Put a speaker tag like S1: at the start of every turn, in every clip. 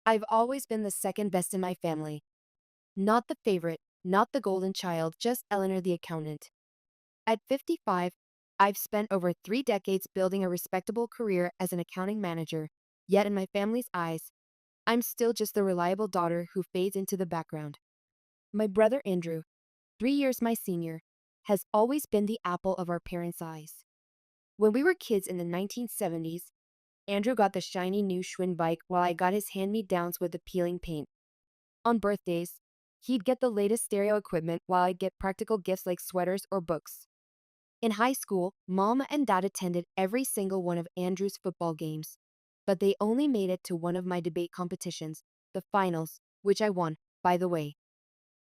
S1: I've always been the second best in my family. Not the favorite, not the golden child, just Eleanor the accountant. At 55, I've spent over 3 decades building a respectable career as an accounting manager, yet in my family's eyes, I'm still just the reliable daughter who fades into the background. My brother Andrew, 3 years my senior, has always been the apple of our parents' eyes. When we were kids in the 1970s, Andrew got the shiny new Schwinn bike while I got his hand-me-downs with the peeling paint. On birthdays, he'd get the latest stereo equipment while I'd get practical gifts like sweaters or books. In high school, Mom and Dad attended every single one of Andrew's football games, but they only made it to one of my debate competitions, the finals, which I won, by the way.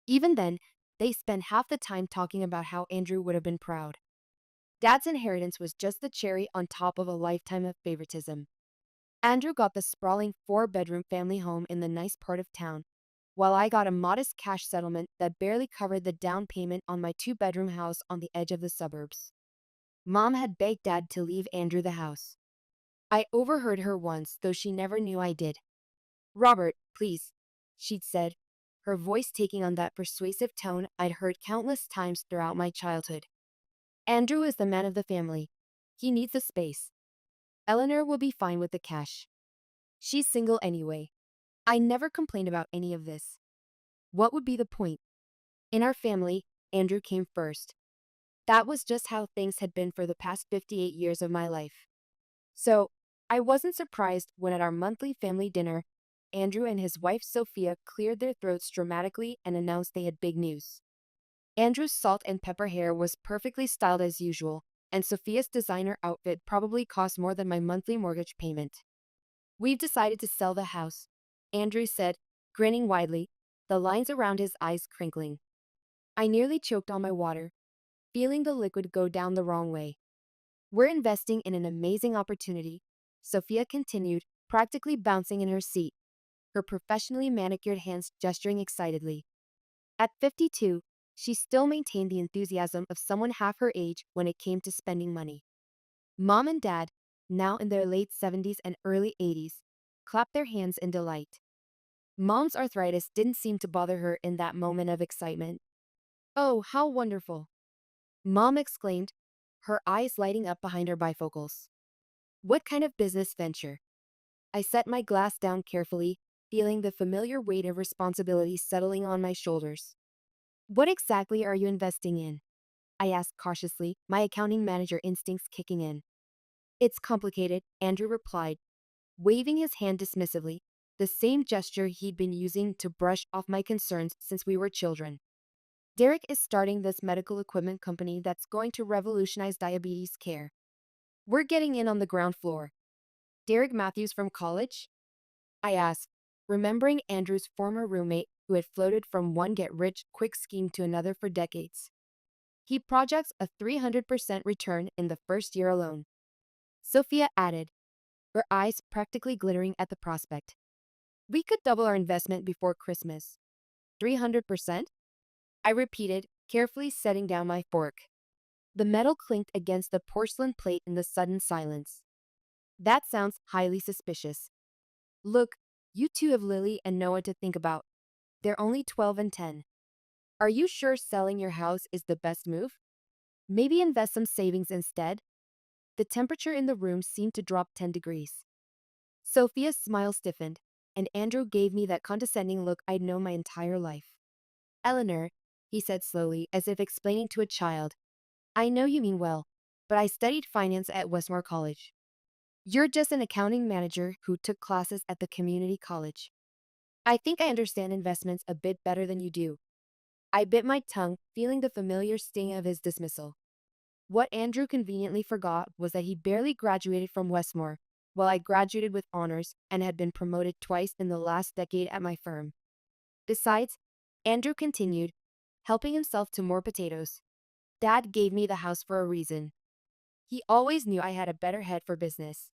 S1: Even then, they spent half the time talking about how Andrew would have been proud. Dad's inheritance was just the cherry on top of a lifetime of favoritism. Andrew got the sprawling 4-bedroom family home in the nice part of town, while I got a modest cash settlement that barely covered the down payment on my 2-bedroom house on the edge of the suburbs. Mom had begged Dad to leave Andrew the house. I overheard her once, though she never knew I did. "Robert, please," she'd said, her voice taking on that persuasive tone I'd heard countless times throughout my childhood. "Andrew is the man of the family. He needs the space. Eleanor will be fine with the cash. She's single anyway." I never complained about any of this. What would be the point? In our family, Andrew came first. That was just how things had been for the past 58 years of my life. So, I wasn't surprised when at our monthly family dinner, Andrew and his wife Sophia cleared their throats dramatically and announced they had big news. Andrew's salt and pepper hair was perfectly styled as usual, and Sophia's designer outfit probably cost more than my monthly mortgage payment. "We've decided to sell the house," Andrew said, grinning widely, the lines around his eyes crinkling. I nearly choked on my water, feeling the liquid go down the wrong way. "We're investing in an amazing opportunity," Sophia continued, practically bouncing in her seat, her professionally manicured hands gesturing excitedly. At 52, she still maintained the enthusiasm of someone half her age when it came to spending money. Mom and Dad, now in their late 70s and early 80s, clapped their hands in delight. Mom's arthritis didn't seem to bother her in that moment of excitement. "Oh, how wonderful!" Mom exclaimed, her eyes lighting up behind her bifocals. "What kind of business venture?" I set my glass down carefully, feeling the familiar weight of responsibility settling on my shoulders. "What exactly are you investing in?" I asked cautiously, my accounting manager instincts kicking in. "It's complicated," Andrew replied, waving his hand dismissively, the same gesture he'd been using to brush off my concerns since we were children. "Derek is starting this medical equipment company that's going to revolutionize diabetes care. We're getting in on the ground floor." "Derek Matthews from college?" I asked, remembering Andrew's former roommate who had floated from one get-rich-quick scheme to another for decades. "He projects a 300% return in the first year alone," Sophia added, her eyes practically glittering at the prospect. "We could double our investment before Christmas." 300%? I repeated, carefully setting down my fork. The metal clinked against the porcelain plate in the sudden silence. "That sounds highly suspicious. Look, you two have Lily and Noah to think about. They're only 12 and 10. Are you sure selling your house is the best move? Maybe invest some savings instead?" The temperature in the room seemed to drop 10 degrees. Sophia's smile stiffened, and Andrew gave me that condescending look I'd known my entire life. "Eleanor," he said slowly, as if explaining to a child, "I know you mean well, but I studied finance at Westmore College. You're just an accounting manager who took classes at the community college. I think I understand investments a bit better than you do." I bit my tongue, feeling the familiar sting of his dismissal. What Andrew conveniently forgot was that he barely graduated from Westmore, while I graduated with honors and had been promoted twice in the last decade at my firm. Besides, Andrew continued, helping himself to more potatoes, "Dad gave me the house for a reason. He always knew I had a better head for business.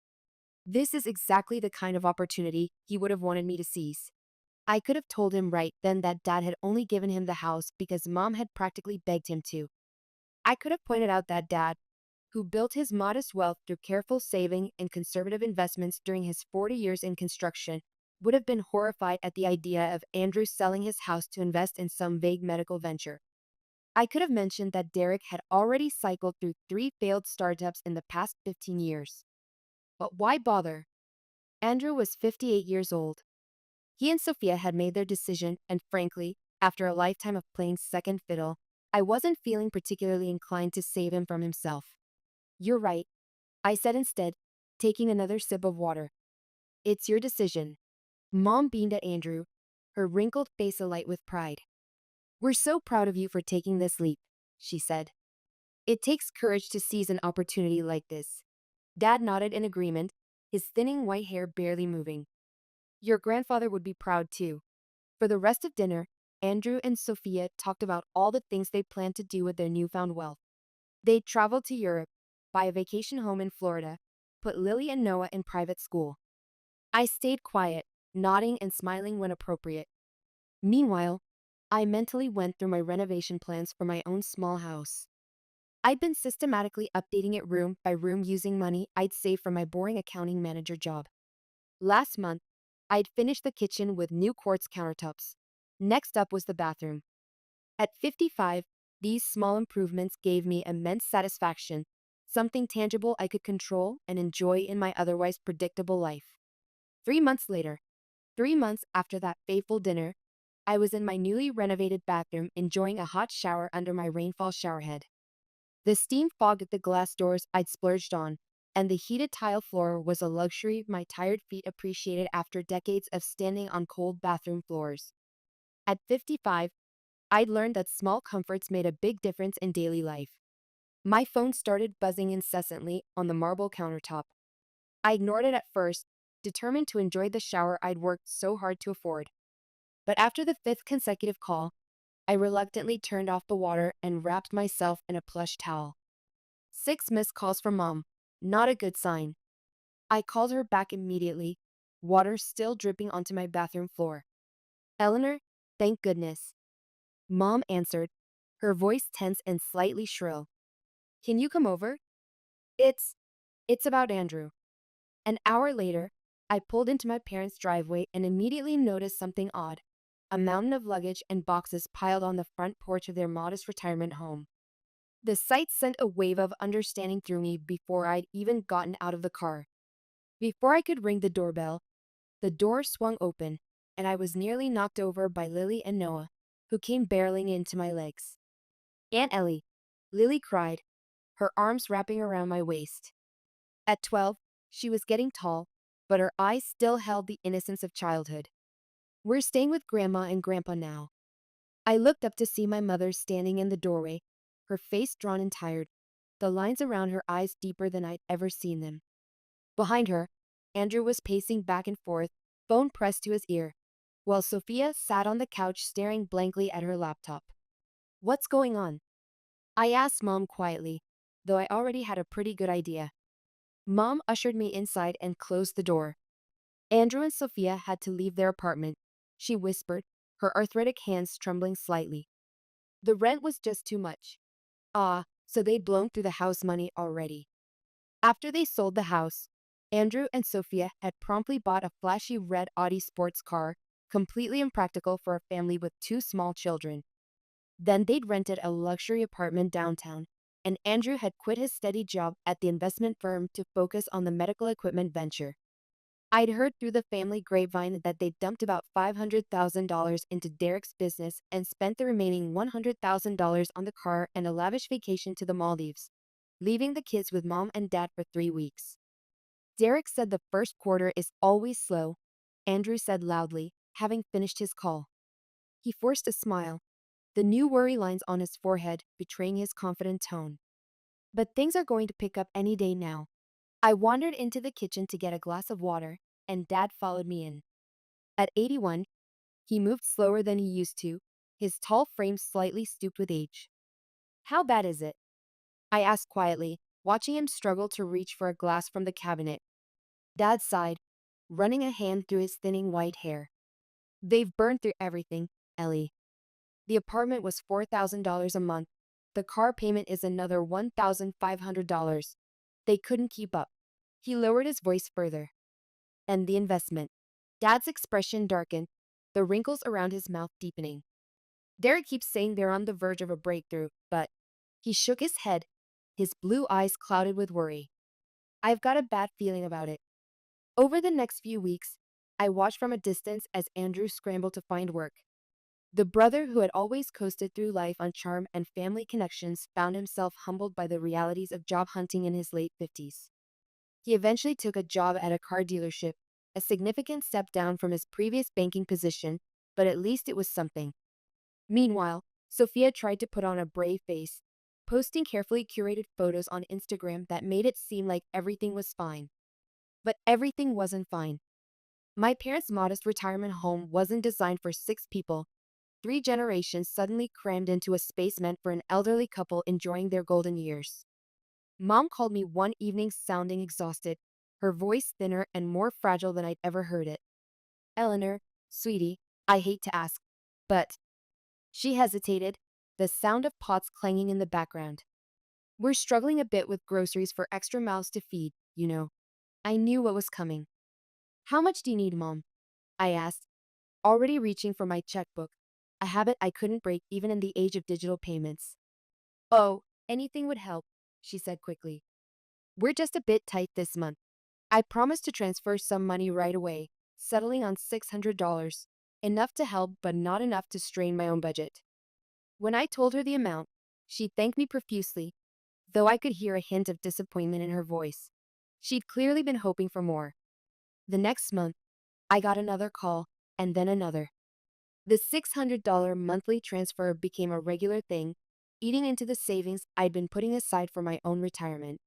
S1: This is exactly the kind of opportunity he would have wanted me to seize." I could have told him right then that Dad had only given him the house because Mom had practically begged him to. I could have pointed out that Dad, who built his modest wealth through careful saving and conservative investments during his 40 years in construction, would have been horrified at the idea of Andrew selling his house to invest in some vague medical venture. I could have mentioned that Derek had already cycled through 3 failed startups in the past 15 years. But why bother? Andrew was 58 years old. He and Sophia had made their decision, and frankly, after a lifetime of playing second fiddle, I wasn't feeling particularly inclined to save him from himself. You're right, I said instead, taking another sip of water. It's your decision. Mom beamed at Andrew, her wrinkled face alight with pride. We're so proud of you for taking this leap, she said. It takes courage to seize an opportunity like this. Dad nodded in agreement, his thinning white hair barely moving. Your grandfather would be proud too. For the rest of dinner, Andrew and Sophia talked about all the things they planned to do with their newfound wealth. They'd travel to Europe, buy a vacation home in Florida, put Lily and Noah in private school. I stayed quiet, nodding and smiling when appropriate. Meanwhile, I mentally went through my renovation plans for my own small house. I'd been systematically updating it room by room using money I'd saved from my boring accounting manager job. Last month, I'd finished the kitchen with new quartz countertops. Next up was the bathroom. At 55, these small improvements gave me immense satisfaction, something tangible I could control and enjoy in my otherwise predictable life. 3 months later, 3 months after that fateful dinner, I was in my newly renovated bathroom enjoying a hot shower under my rainfall showerhead. The steam fogged the glass doors I'd splurged on, and the heated tile floor was a luxury my tired feet appreciated after decades of standing on cold bathroom floors. At 55, I'd learned that small comforts made a big difference in daily life. My phone started buzzing incessantly on the marble countertop. I ignored it at first, determined to enjoy the shower I'd worked so hard to afford. But after the fifth consecutive call, I reluctantly turned off the water and wrapped myself in a plush towel. 6 missed calls from Mom. Not a good sign. I called her back immediately, water still dripping onto my bathroom floor. Eleanor, thank goodness. Mom answered, her voice tense and slightly shrill. Can you come over? It's about Andrew. An hour later, I pulled into my parents' driveway and immediately noticed something odd. A mountain of luggage and boxes piled on the front porch of their modest retirement home. The sight sent a wave of understanding through me before I'd even gotten out of the car. Before I could ring the doorbell, the door swung open, and I was nearly knocked over by Lily and Noah, who came barreling into my legs. Aunt Ellie, Lily cried, her arms wrapping around my waist. At 12, she was getting tall, but her eyes still held the innocence of childhood. We're staying with Grandma and Grandpa now. I looked up to see my mother standing in the doorway, her face drawn and tired, the lines around her eyes deeper than I'd ever seen them. Behind her, Andrew was pacing back and forth, phone pressed to his ear, while Sophia sat on the couch staring blankly at her laptop. What's going on? I asked Mom quietly, though I already had a pretty good idea. Mom ushered me inside and closed the door. Andrew and Sophia had to leave their apartment, she whispered, her arthritic hands trembling slightly. The rent was just too much. Ah, so they'd blown through the house money already. After they sold the house, Andrew and Sophia had promptly bought a flashy red Audi sports car, completely impractical for a family with 2 small children. Then they'd rented a luxury apartment downtown, and Andrew had quit his steady job at the investment firm to focus on the medical equipment venture. I'd heard through the family grapevine that they'd dumped about $500,000 into Derek's business and spent the remaining $100,000 on the car and a lavish vacation to the Maldives, leaving the kids with Mom and Dad for 3 weeks. Derek said the first quarter is always slow, Andrew said loudly, having finished his call. He forced a smile, the new worry lines on his forehead betraying his confident tone. But things are going to pick up any day now. I wandered into the kitchen to get a glass of water, and Dad followed me in. At 81, he moved slower than he used to, his tall frame slightly stooped with age. How bad is it? I asked quietly, watching him struggle to reach for a glass from the cabinet. Dad sighed, running a hand through his thinning white hair. They've burned through everything, Ellie. The apartment was $4,000 a month. The car payment is another $1,500. They couldn't keep up. He lowered his voice further. And the investment. Dad's expression darkened, the wrinkles around his mouth deepening. Derek keeps saying they're on the verge of a breakthrough, but he shook his head, his blue eyes clouded with worry. I've got a bad feeling about it. Over the next few weeks, I watched from a distance as Andrew scrambled to find work. The brother who had always coasted through life on charm and family connections found himself humbled by the realities of job hunting in his late 50s. He eventually took a job at a car dealership, a significant step down from his previous banking position, but at least it was something. Meanwhile, Sophia tried to put on a brave face, posting carefully curated photos on Instagram that made it seem like everything was fine. But everything wasn't fine. My parents' modest retirement home wasn't designed for 6 people. 3 generations suddenly crammed into a space meant for an elderly couple enjoying their golden years. Mom called me one evening sounding exhausted, her voice thinner and more fragile than I'd ever heard it. Eleanor, sweetie, I hate to ask, but she hesitated, the sound of pots clanging in the background. We're struggling a bit with groceries for extra mouths to feed, you know. I knew what was coming. How much do you need, Mom? I asked, already reaching for my checkbook, a habit I couldn't break even in the age of digital payments. Oh, anything would help, she said quickly. We're just a bit tight this month. I promised to transfer some money right away, settling on $600. Enough to help, but not enough to strain my own budget. When I told her the amount, she thanked me profusely, though I could hear a hint of disappointment in her voice. She'd clearly been hoping for more. The next month, I got another call, and then another. The $600 monthly transfer became a regular thing, eating into the savings I'd been putting aside for my own retirement.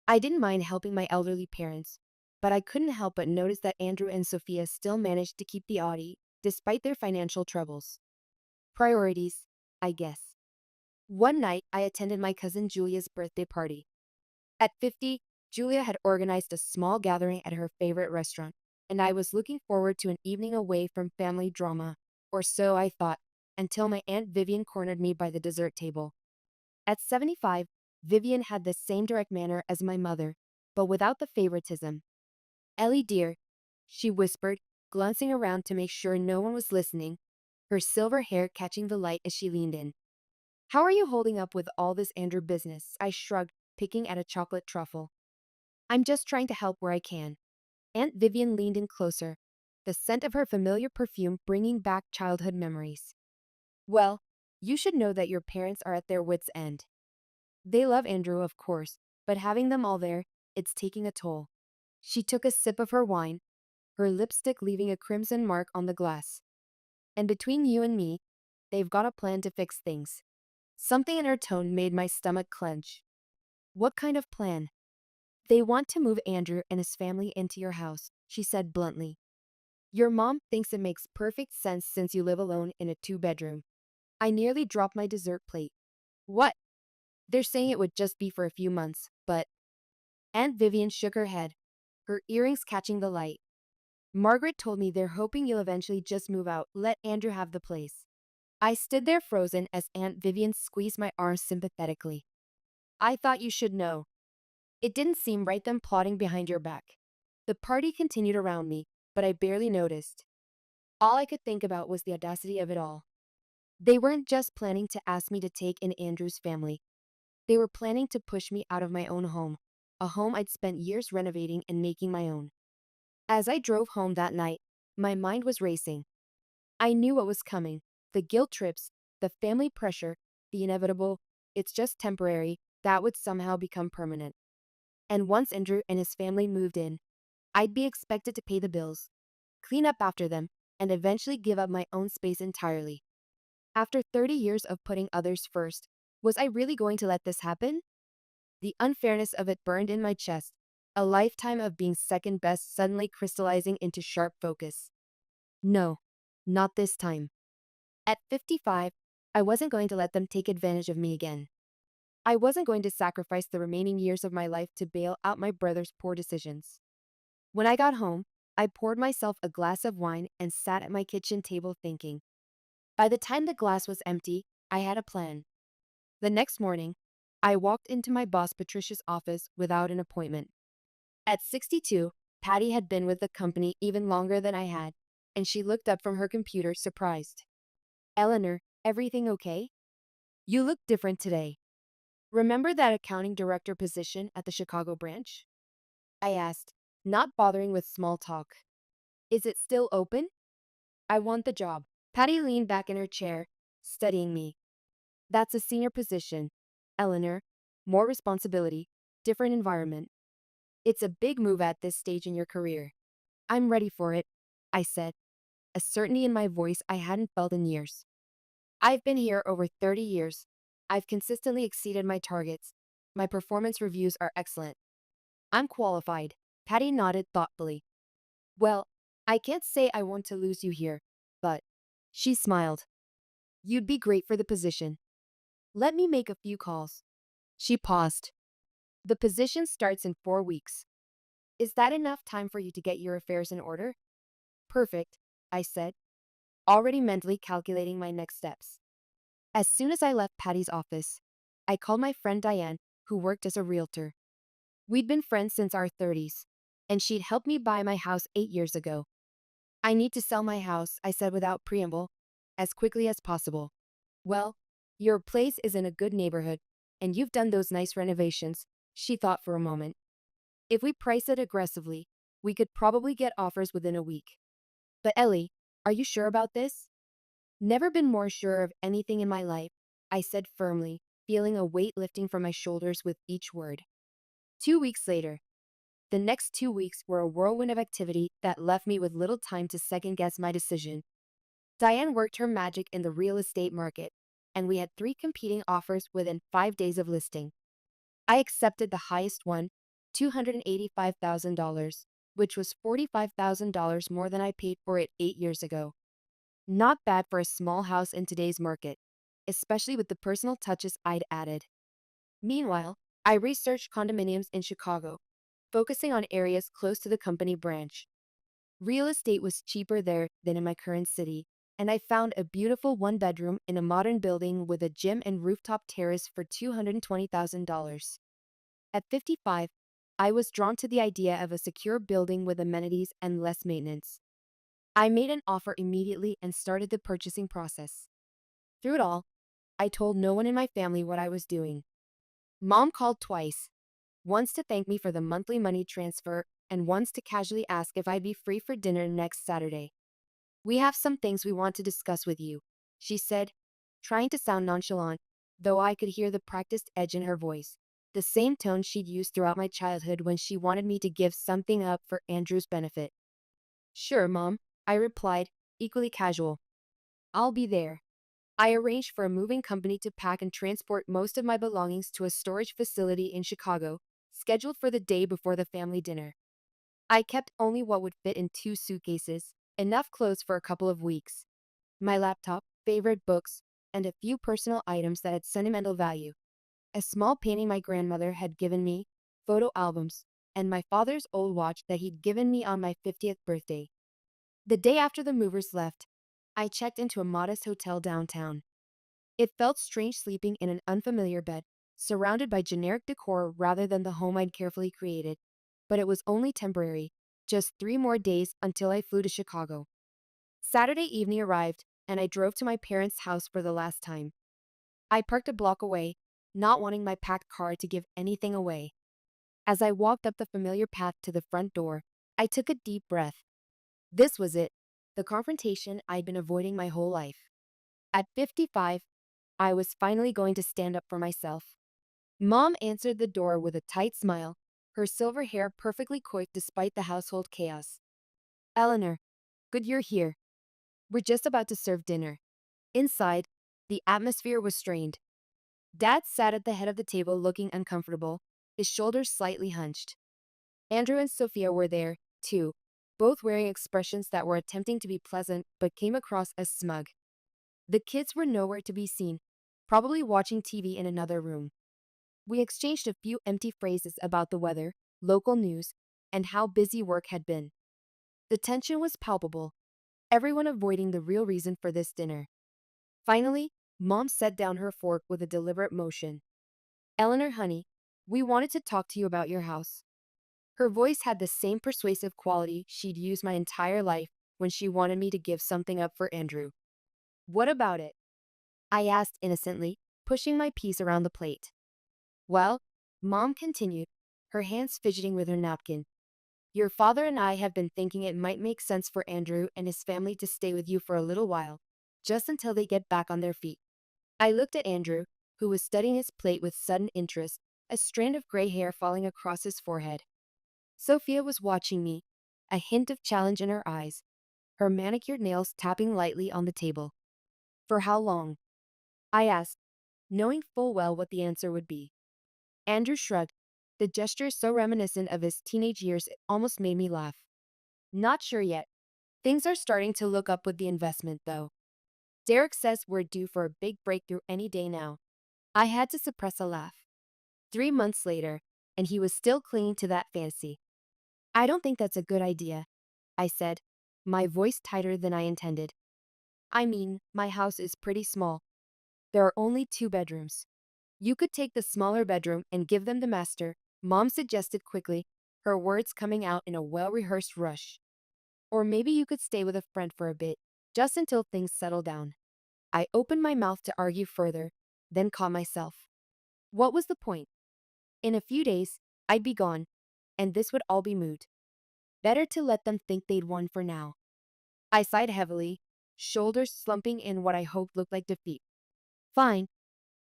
S1: I didn't mind helping my elderly parents, but I couldn't help but notice that Andrew and Sophia still managed to keep the Audi, despite their financial troubles. Priorities, I guess. One night, I attended my cousin Julia's birthday party. At 50, Julia had organized a small gathering at her favorite restaurant, and I was looking forward to an evening away from family drama, or so I thought, until my Aunt Vivian cornered me by the dessert table. At 75, Vivian had the same direct manner as my mother, but without the favoritism. Ellie dear, she whispered, glancing around to make sure no one was listening, her silver hair catching the light as she leaned in. How are you holding up with all this Andrew business? I shrugged, picking at a chocolate truffle. I'm just trying to help where I can. Aunt Vivian leaned in closer, the scent of her familiar perfume bringing back childhood memories. Well, you should know that your parents are at their wits' end. They love Andrew, of course, but having them all there, it's taking a toll. She took a sip of her wine, her lipstick leaving a crimson mark on the glass. And between you and me, they've got a plan to fix things. Something in her tone made my stomach clench. What kind of plan? They want to move Andrew and his family into your house, she said bluntly. Your mom thinks it makes perfect sense since you live alone in a 2-bedroom. I nearly dropped my dessert plate. What? They're saying it would just be for a few months, but Aunt Vivian shook her head, her earrings catching the light. Margaret told me they're hoping you'll eventually just move out, let Andrew have the place. I stood there frozen as Aunt Vivian squeezed my arm sympathetically. I thought you should know. It didn't seem right them plotting behind your back. The party continued around me, but I barely noticed. All I could think about was the audacity of it all. They weren't just planning to ask me to take in Andrew's family. They were planning to push me out of my own home, a home I'd spent years renovating and making my own. As I drove home that night, my mind was racing. I knew what was coming, the guilt trips, the family pressure, the inevitable, it's just temporary, that would somehow become permanent. And once Andrew and his family moved in, I'd be expected to pay the bills, clean up after them, and eventually give up my own space entirely. After 30 years of putting others first, was I really going to let this happen? The unfairness of it burned in my chest, a lifetime of being second best suddenly crystallizing into sharp focus. No, not this time. At 55, I wasn't going to let them take advantage of me again. I wasn't going to sacrifice the remaining years of my life to bail out my brother's poor decisions. When I got home, I poured myself a glass of wine and sat at my kitchen table thinking. By the time the glass was empty, I had a plan. The next morning, I walked into my boss Patricia's office without an appointment. At 62, Patty had been with the company even longer than I had, and she looked up from her computer surprised. Eleanor, everything okay? You look different today. Remember that accounting director position at the Chicago branch? I asked, not bothering with small talk. Is it still open? I want the job. Patty leaned back in her chair, studying me. That's a senior position, Eleanor. More responsibility, different environment. It's a big move at this stage in your career. I'm ready for it, I said, a certainty in my voice I hadn't felt in years. I've been here over 30 years. I've consistently exceeded my targets. My performance reviews are excellent. I'm qualified. Patty nodded thoughtfully. Well, I can't say I want to lose you here, but she smiled. You'd be great for the position. Let me make a few calls. She paused. The position starts in 4 weeks. Is that enough time for you to get your affairs in order? Perfect, I said, already mentally calculating my next steps. As soon as I left Patty's office, I called my friend Diane, who worked as a realtor. We'd been friends since our 30s, and she'd helped me buy my house 8 years ago. I need to sell my house, I said without preamble, as quickly as possible. Well, your place is in a good neighborhood, and you've done those nice renovations, she thought for a moment. If we price it aggressively, we could probably get offers within a week. But Ellie, are you sure about this? Never been more sure of anything in my life, I said firmly, feeling a weight lifting from my shoulders with each word. 2 weeks later. The next 2 weeks were a whirlwind of activity that left me with little time to second guess my decision. Diane worked her magic in the real estate market, and we had 3 competing offers within 5 days of listing. I accepted the highest one, $285,000, which was $45,000 more than I paid for it 8 years ago. Not bad for a small house in today's market, especially with the personal touches I'd added. Meanwhile, I researched condominiums in Chicago, focusing on areas close to the company branch. Real estate was cheaper there than in my current city, and I found a beautiful one-bedroom in a modern building with a gym and rooftop terrace for $220,000. At 55, I was drawn to the idea of a secure building with amenities and less maintenance. I made an offer immediately and started the purchasing process. Through it all, I told no one in my family what I was doing. Mom called twice, once to thank me for the monthly money transfer and once to casually ask if I'd be free for dinner next Saturday. We have some things we want to discuss with you, she said, trying to sound nonchalant, though I could hear the practiced edge in her voice, the same tone she'd used throughout my childhood when she wanted me to give something up for Andrew's benefit. Sure, Mom, I replied, equally casual. I'll be there. I arranged for a moving company to pack and transport most of my belongings to a storage facility in Chicago, scheduled for the day before the family dinner. I kept only what would fit in 2 suitcases, enough clothes for a couple of weeks. My laptop, favorite books, and a few personal items that had sentimental value. A small painting my grandmother had given me, photo albums, and my father's old watch that he'd given me on my 50th birthday. The day after the movers left, I checked into a modest hotel downtown. It felt strange sleeping in an unfamiliar bed, surrounded by generic decor rather than the home I'd carefully created. But it was only temporary, just 3 more days until I flew to Chicago. Saturday evening arrived, and I drove to my parents' house for the last time. I parked a block away, not wanting my packed car to give anything away. As I walked up the familiar path to the front door, I took a deep breath. This was it, the confrontation I'd been avoiding my whole life. At 55, I was finally going to stand up for myself. Mom answered the door with a tight smile, her silver hair perfectly coiffed despite the household chaos. Eleanor, good you're here. We're just about to serve dinner. Inside, the atmosphere was strained. Dad sat at the head of the table looking uncomfortable, his shoulders slightly hunched. Andrew and Sophia were there, too, both wearing expressions that were attempting to be pleasant but came across as smug. The kids were nowhere to be seen, probably watching TV in another room. We exchanged a few empty phrases about the weather, local news, and how busy work had been. The tension was palpable, everyone avoiding the real reason for this dinner. Finally, Mom set down her fork with a deliberate motion. Eleanor, honey, we wanted to talk to you about your house. Her voice had the same persuasive quality she'd used my entire life when she wanted me to give something up for Andrew. What about it? I asked innocently, pushing my piece around the plate. Well, Mom continued, her hands fidgeting with her napkin. Your father and I have been thinking it might make sense for Andrew and his family to stay with you for a little while, just until they get back on their feet. I looked at Andrew, who was studying his plate with sudden interest, a strand of gray hair falling across his forehead. Sophia was watching me, a hint of challenge in her eyes, her manicured nails tapping lightly on the table. For how long? I asked, knowing full well what the answer would be. Andrew shrugged, the gesture so reminiscent of his teenage years it almost made me laugh. Not sure yet. Things are starting to look up with the investment, though. Derek says we're due for a big breakthrough any day now. I had to suppress a laugh. 3 months later, and he was still clinging to that fantasy. I don't think that's a good idea, I said, my voice tighter than I intended. I mean, my house is pretty small. There are only 2 bedrooms. You could take the smaller bedroom and give them the master, Mom suggested quickly, her words coming out in a well-rehearsed rush. Or maybe you could stay with a friend for a bit, just until things settle down. I opened my mouth to argue further, then caught myself. What was the point? In a few days, I'd be gone, and this would all be moot. Better to let them think they'd won for now. I sighed heavily, shoulders slumping in what I hoped looked like defeat. Fine,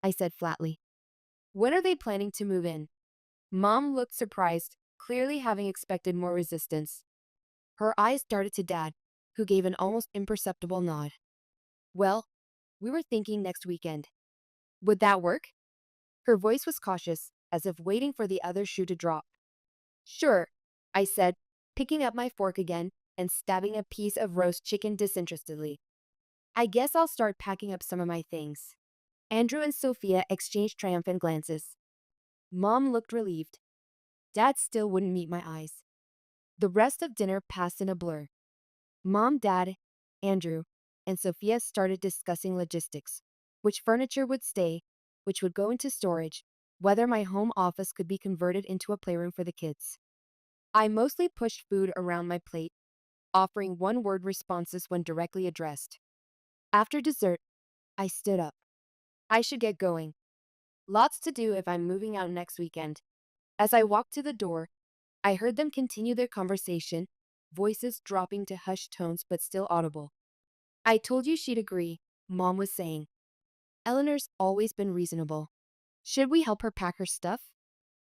S1: I said flatly. When are they planning to move in? Mom looked surprised, clearly having expected more resistance. Her eyes darted to Dad, who gave an almost imperceptible nod. Well, we were thinking next weekend. Would that work? Her voice was cautious, as if waiting for the other shoe to drop. Sure, I said, picking up my fork again and stabbing a piece of roast chicken disinterestedly. I guess I'll start packing up some of my things. Andrew and Sophia exchanged triumphant glances. Mom looked relieved. Dad still wouldn't meet my eyes. The rest of dinner passed in a blur. Mom, Dad, Andrew, and Sophia started discussing logistics, which furniture would stay, which would go into storage, whether my home office could be converted into a playroom for the kids. I mostly pushed food around my plate, offering one-word responses when directly addressed. After dessert, I stood up. I should get going. Lots to do if I'm moving out next weekend. As I walked to the door, I heard them continue their conversation, voices dropping to hushed tones but still audible. I told you she'd agree, Mom was saying. Eleanor's always been reasonable. Should we help her pack her stuff?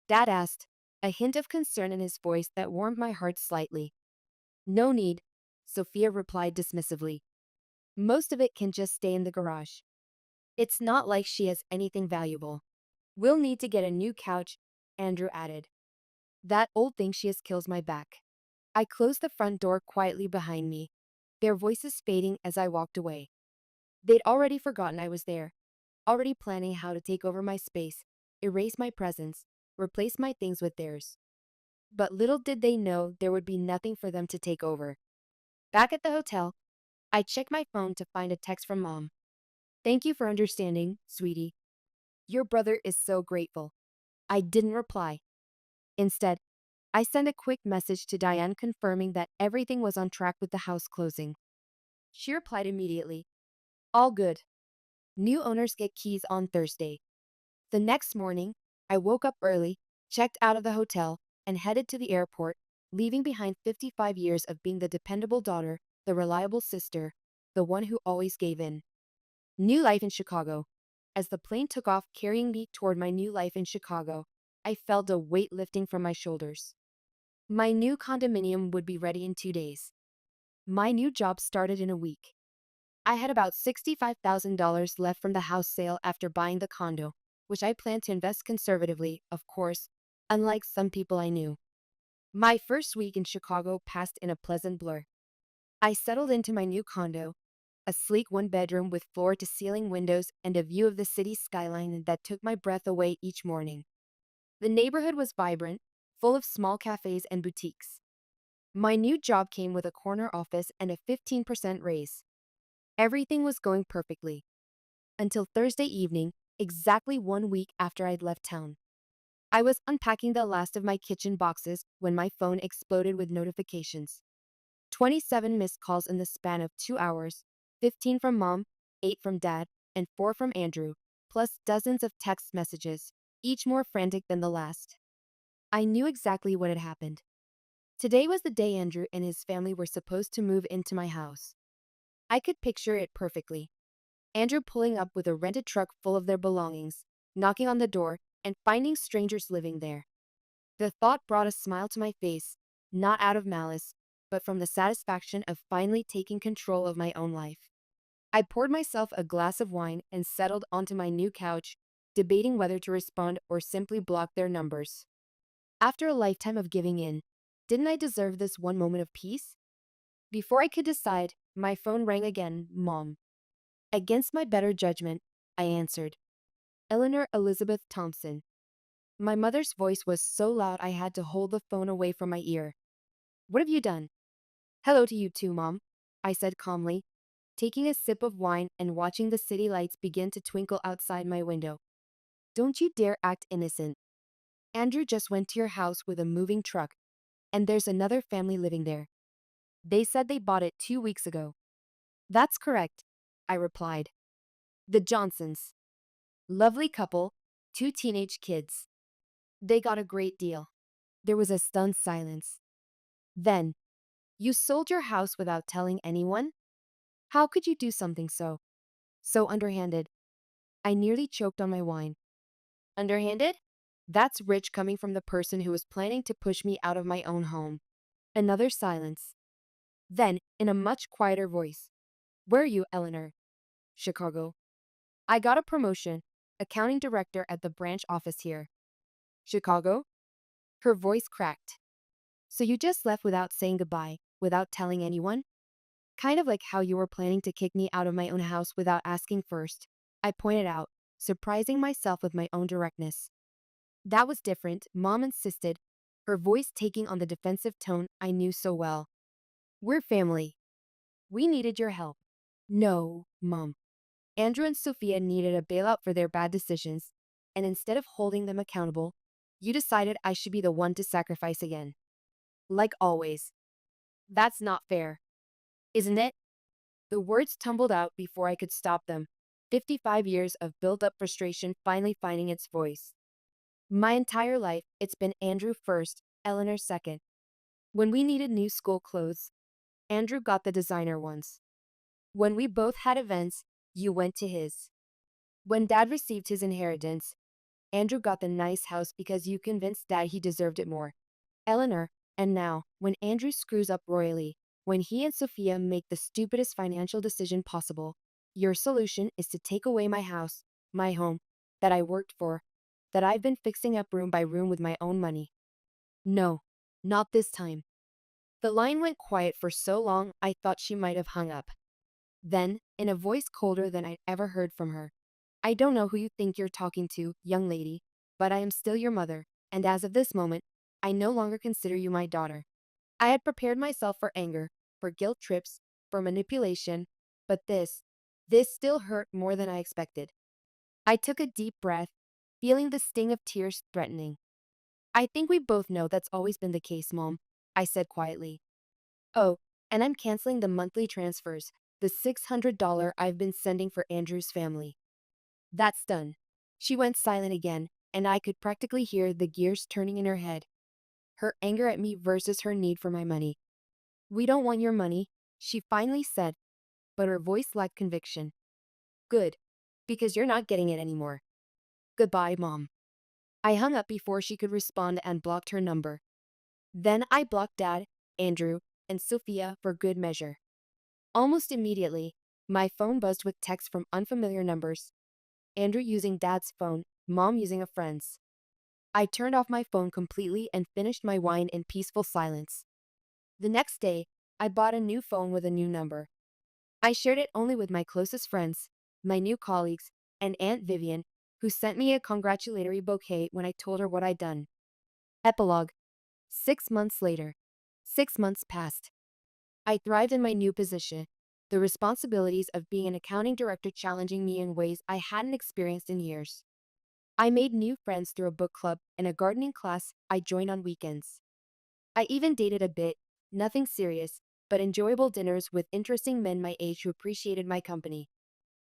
S1: Dad asked, a hint of concern in his voice that warmed my heart slightly. No need, Sophia replied dismissively. Most of it can just stay in the garage. It's not like she has anything valuable. We'll need to get a new couch, Andrew added. That old thing she has kills my back. I closed the front door quietly behind me, their voices fading as I walked away. They'd already forgotten I was there, already planning how to take over my space, erase my presence, replace my things with theirs. But little did they know there would be nothing for them to take over. Back at the hotel, I checked my phone to find a text from Mom. Thank you for understanding, sweetie. Your brother is so grateful. I didn't reply. Instead, I sent a quick message to Diane confirming that everything was on track with the house closing. She replied immediately. All good. New owners get keys on Thursday. The next morning, I woke up early, checked out of the hotel, and headed to the airport, leaving behind 55 years of being the dependable daughter, the reliable sister, the one who always gave in. New life in Chicago. As the plane took off carrying me toward my new life in Chicago, I felt a weight lifting from my shoulders. My new condominium would be ready in 2 days. My new job started in a week. I had about $65,000 left from the house sale after buying the condo, which I planned to invest conservatively, of course, unlike some people I knew. My first week in Chicago passed in a pleasant blur. I settled into my new condo, a sleek 1-bedroom with floor-to-ceiling windows and a view of the city skyline that took my breath away each morning. The neighborhood was vibrant, full of small cafes and boutiques. My new job came with a corner office and a 15% raise. Everything was going perfectly. Until Thursday evening, exactly 1 week after I'd left town. I was unpacking the last of my kitchen boxes when my phone exploded with notifications. 27 missed calls in the span of 2 hours, 15 from mom, 8 from dad, and 4 from Andrew, plus dozens of text messages, each more frantic than the last. I knew exactly what had happened. Today was the day Andrew and his family were supposed to move into my house. I could picture it perfectly. Andrew pulling up with a rented truck full of their belongings, knocking on the door, and finding strangers living there. The thought brought a smile to my face, not out of malice, but from the satisfaction of finally taking control of my own life. I poured myself a glass of wine and settled onto my new couch, debating whether to respond or simply block their numbers. After a lifetime of giving in, didn't I deserve this one moment of peace? Before I could decide, my phone rang again, Mom. Against my better judgment, I answered. Eleanor Elizabeth Thompson. My mother's voice was so loud I had to hold the phone away from my ear. What have you done? Hello to you too, Mom, I said calmly, taking a sip of wine and watching the city lights begin to twinkle outside my window. Don't you dare act innocent. Andrew just went to your house with a moving truck, and there's another family living there. They said they bought it 2 weeks ago. That's correct, I replied. The Johnsons. Lovely couple, 2 teenage kids. They got a great deal. There was a stunned silence. Then, you sold your house without telling anyone? How could you do something so underhanded? I nearly choked on my wine. Underhanded? That's rich coming from the person who was planning to push me out of my own home. Another silence. Then, in a much quieter voice, where are you, Eleanor? Chicago. I got a promotion, accounting director at the branch office here. Chicago? Her voice cracked. So you just left without saying goodbye, without telling anyone? Kind of like how you were planning to kick me out of my own house without asking first, I pointed out, surprising myself with my own directness. That was different, Mom insisted, her voice taking on the defensive tone I knew so well. We're family. We needed your help. No, Mom. Andrew and Sophia needed a bailout for their bad decisions, and instead of holding them accountable, you decided I should be the one to sacrifice again. Like always. That's not fair, isn't it? The words tumbled out before I could stop them, 55 years of built-up frustration finally finding its voice. My entire life, it's been Andrew first, Eleanor second. When we needed new school clothes, Andrew got the designer ones. When we both had events, you went to his. When Dad received his inheritance, Andrew got the nice house because you convinced Dad he deserved it more. Eleanor, and now, when Andrew screws up royally, when he and Sophia make the stupidest financial decision possible, your solution is to take away my house, my home, that I worked for, that I've been fixing up room by room with my own money. No, not this time. The line went quiet for so long I thought she might have hung up. Then, in a voice colder than I'd ever heard from her, I don't know who you think you're talking to, young lady, but I am still your mother, and as of this moment, I no longer consider you my daughter. I had prepared myself for anger, for guilt trips, for manipulation, but this still hurt more than I expected. I took a deep breath, feeling the sting of tears threatening. I think we both know that's always been the case, Mom, I said quietly. Oh, and I'm canceling the monthly transfers, the $600 I've been sending for Andrew's family. That's done. She went silent again, and I could practically hear the gears turning in her head. Her anger at me versus her need for my money. We don't want your money, she finally said, but her voice lacked conviction. Good, because you're not getting it anymore. Goodbye, Mom. I hung up before she could respond and blocked her number. Then I blocked Dad, Andrew, and Sophia for good measure. Almost immediately, my phone buzzed with texts from unfamiliar numbers. Andrew using Dad's phone, Mom using a friend's. I turned off my phone completely and finished my wine in peaceful silence. The next day, I bought a new phone with a new number. I shared it only with my closest friends, my new colleagues, and Aunt Vivian, who sent me a congratulatory bouquet when I told her what I'd done. Epilogue. 6 months later. 6 months passed. I thrived in my new position, the responsibilities of being an accounting director challenging me in ways I hadn't experienced in years. I made new friends through a book club and a gardening class I joined on weekends. I even dated a bit, nothing serious, but enjoyable dinners with interesting men my age who appreciated my company.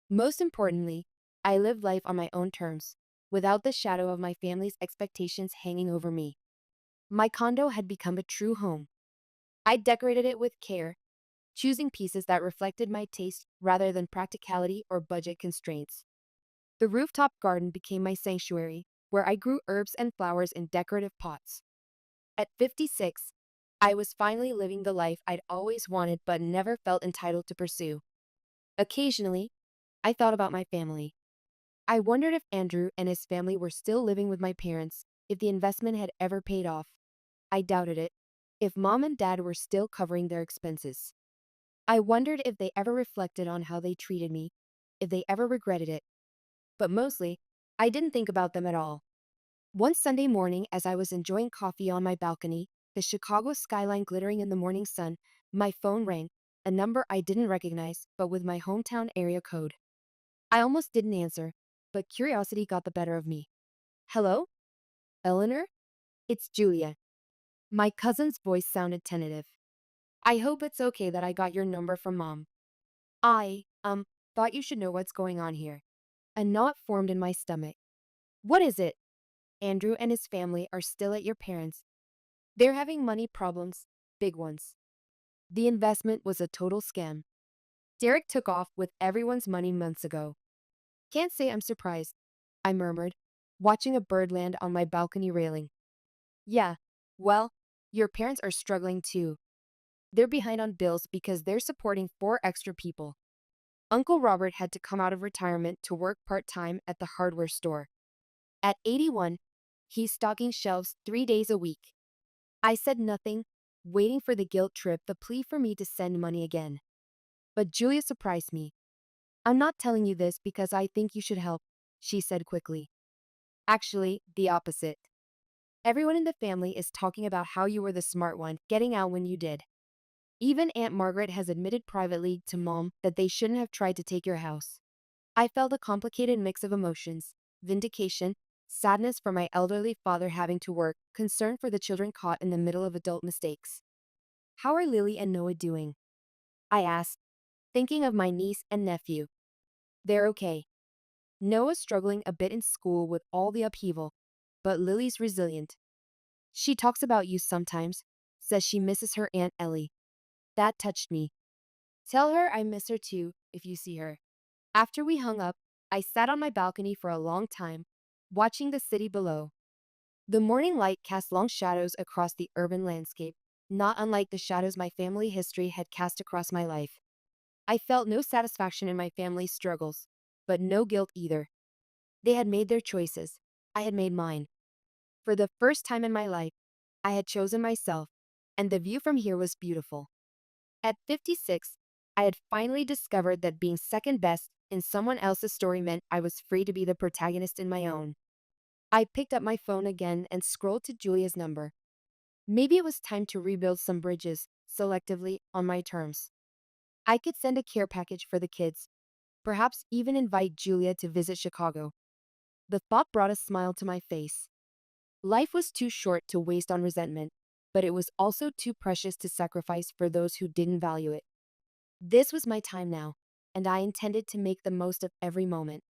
S1: Most importantly, I lived life on my own terms, without the shadow of my family's expectations hanging over me. My condo had become a true home. I decorated it with care, choosing pieces that reflected my taste rather than practicality or budget constraints. The rooftop garden became my sanctuary, where I grew herbs and flowers in decorative pots. At 56, I was finally living the life I'd always wanted but never felt entitled to pursue. Occasionally, I thought about my family. I wondered if Andrew and his family were still living with my parents, if the investment had ever paid off. I doubted it. If mom and dad were still covering their expenses. I wondered if they ever reflected on how they treated me, if they ever regretted it. But mostly, I didn't think about them at all. One Sunday morning, as I was enjoying coffee on my balcony, the Chicago skyline glittering in the morning sun, my phone rang, a number I didn't recognize, but with my hometown area code. I almost didn't answer, but curiosity got the better of me. Hello? Eleanor? It's Julia. My cousin's voice sounded tentative. I hope it's okay that I got your number from mom. I thought you should know what's going on here. A knot formed in my stomach. What is it? Andrew and his family are still at your parents'. They're having money problems, big ones. The investment was a total scam. Derek took off with everyone's money months ago. Can't say I'm surprised, I murmured, watching a bird land on my balcony railing. Yeah, well, your parents are struggling too. They're behind on bills because they're supporting 4 extra people. Uncle Robert had to come out of retirement to work part-time at the hardware store. At 81, he's stocking shelves 3 days a week. I said nothing, waiting for the guilt trip, the plea for me to send money again. But Julia surprised me. I'm not telling you this because I think you should help, she said quickly. Actually, the opposite. Everyone in the family is talking about how you were the smart one, getting out when you did. Even Aunt Margaret has admitted privately to Mom that they shouldn't have tried to take your house. I felt a complicated mix of emotions: vindication, sadness for my elderly father having to work, concern for the children caught in the middle of adult mistakes. How are Lily and Noah doing? I asked, thinking of my niece and nephew. They're okay. Noah's struggling a bit in school with all the upheaval, but Lily's resilient. She talks about you sometimes, says she misses her Aunt Ellie. That touched me. Tell her I miss her too, if you see her. After we hung up, I sat on my balcony for a long time, watching the city below. The morning light cast long shadows across the urban landscape, not unlike the shadows my family history had cast across my life. I felt no satisfaction in my family's struggles, but no guilt either. They had made their choices. I had made mine. For the first time in my life, I had chosen myself, and the view from here was beautiful. At 56, I had finally discovered that being second best in someone else's story meant I was free to be the protagonist in my own. I picked up my phone again and scrolled to Julia's number. Maybe it was time to rebuild some bridges, selectively, on my terms. I could send a care package for the kids, perhaps even invite Julia to visit Chicago. The thought brought a smile to my face. Life was too short to waste on resentment, but it was also too precious to sacrifice for those who didn't value it. This was my time now, and I intended to make the most of every moment.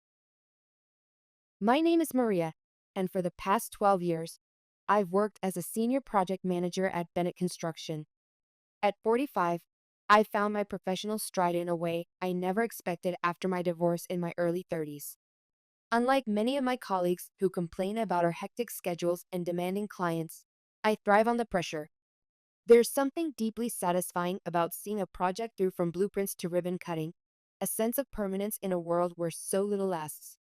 S1: My name is Maria, and for the past 12 years, I've worked as a senior project manager at Bennett Construction. At 45, I found my professional stride in a way I never expected after my divorce in my early 30s. Unlike many of my colleagues who complain about our hectic schedules and demanding clients, I thrive on the pressure. There's something deeply satisfying about seeing a project through from blueprints to ribbon cutting, a sense of permanence in a world where so little lasts.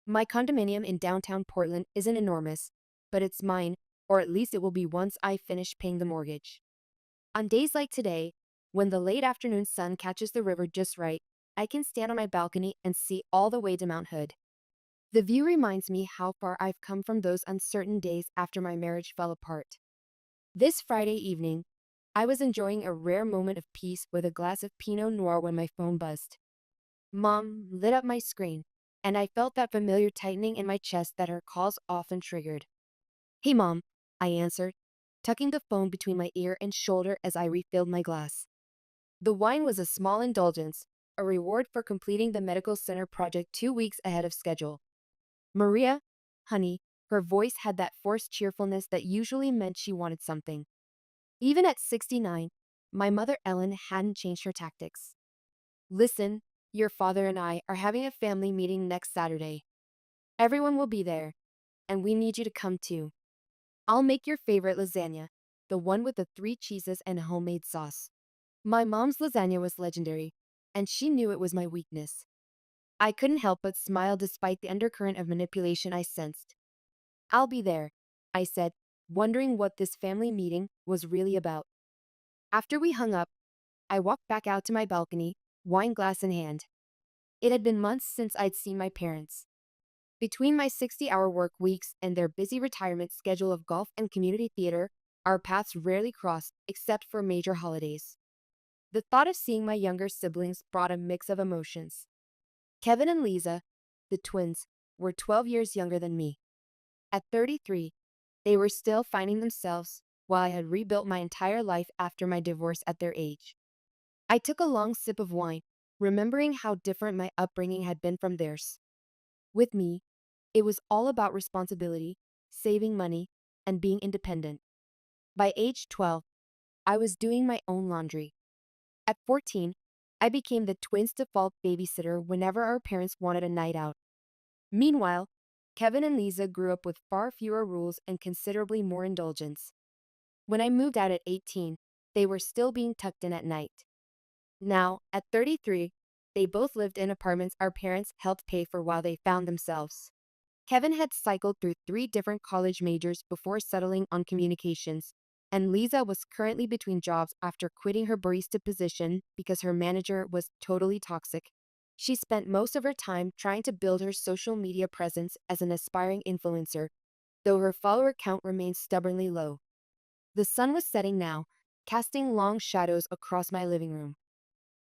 S1: My condominium in downtown Portland isn't enormous, but it's mine, or at least it will be once I finish paying the mortgage. On days like today, when the late afternoon sun catches the river just right, I can stand on my balcony and see all the way to Mount Hood. The view reminds me how far I've come from those uncertain days after my marriage fell apart. This Friday evening, I was enjoying a rare moment of peace with a glass of Pinot Noir when my phone buzzed. Mom lit up my screen. and I felt that familiar tightening in my chest that her calls often triggered. "Hey, Mom," I answered, tucking the phone between my ear and shoulder as I refilled my glass. The wine was a small indulgence, a reward for completing the medical center project 2 weeks ahead of schedule. "Maria, honey," her voice had that forced cheerfulness that usually meant she wanted something. Even at 69, my mother Ellen hadn't changed her tactics. "Listen, your father and I are having a family meeting next Saturday. Everyone will be there, and we need you to come too. I'll make your favorite lasagna, the one with the 3 cheeses and homemade sauce." My mom's lasagna was legendary, and she knew it was my weakness. I couldn't help but smile despite the undercurrent of manipulation I sensed. "I'll be there," I said, wondering what this family meeting was really about. After we hung up, I walked back out to my balcony, wine glass in hand. It had been months since I'd seen my parents. Between my 60-hour work weeks and their busy retirement schedule of golf and community theater, our paths rarely crossed except for major holidays. The thought of seeing my younger siblings brought a mix of emotions. Kevin and Lisa, the twins, were 12 years younger than me. At 33, they were still finding themselves, while I had rebuilt my entire life after my divorce at their age. I took a long sip of wine, remembering how different my upbringing had been from theirs. With me, it was all about responsibility, saving money, and being independent. By age 12, I was doing my own laundry. At 14, I became the twins' default babysitter whenever our parents wanted a night out. Meanwhile, Kevin and Lisa grew up with far fewer rules and considerably more indulgence. When I moved out at 18, they were still being tucked in at night. Now, at 33, they both lived in apartments our parents helped pay for while they found themselves. Kevin had cycled through 3 different college majors before settling on communications, and Lisa was currently between jobs after quitting her barista position because her manager was totally toxic. She spent most of her time trying to build her social media presence as an aspiring influencer, though her follower count remained stubbornly low. The sun was setting now, casting long shadows across my living room.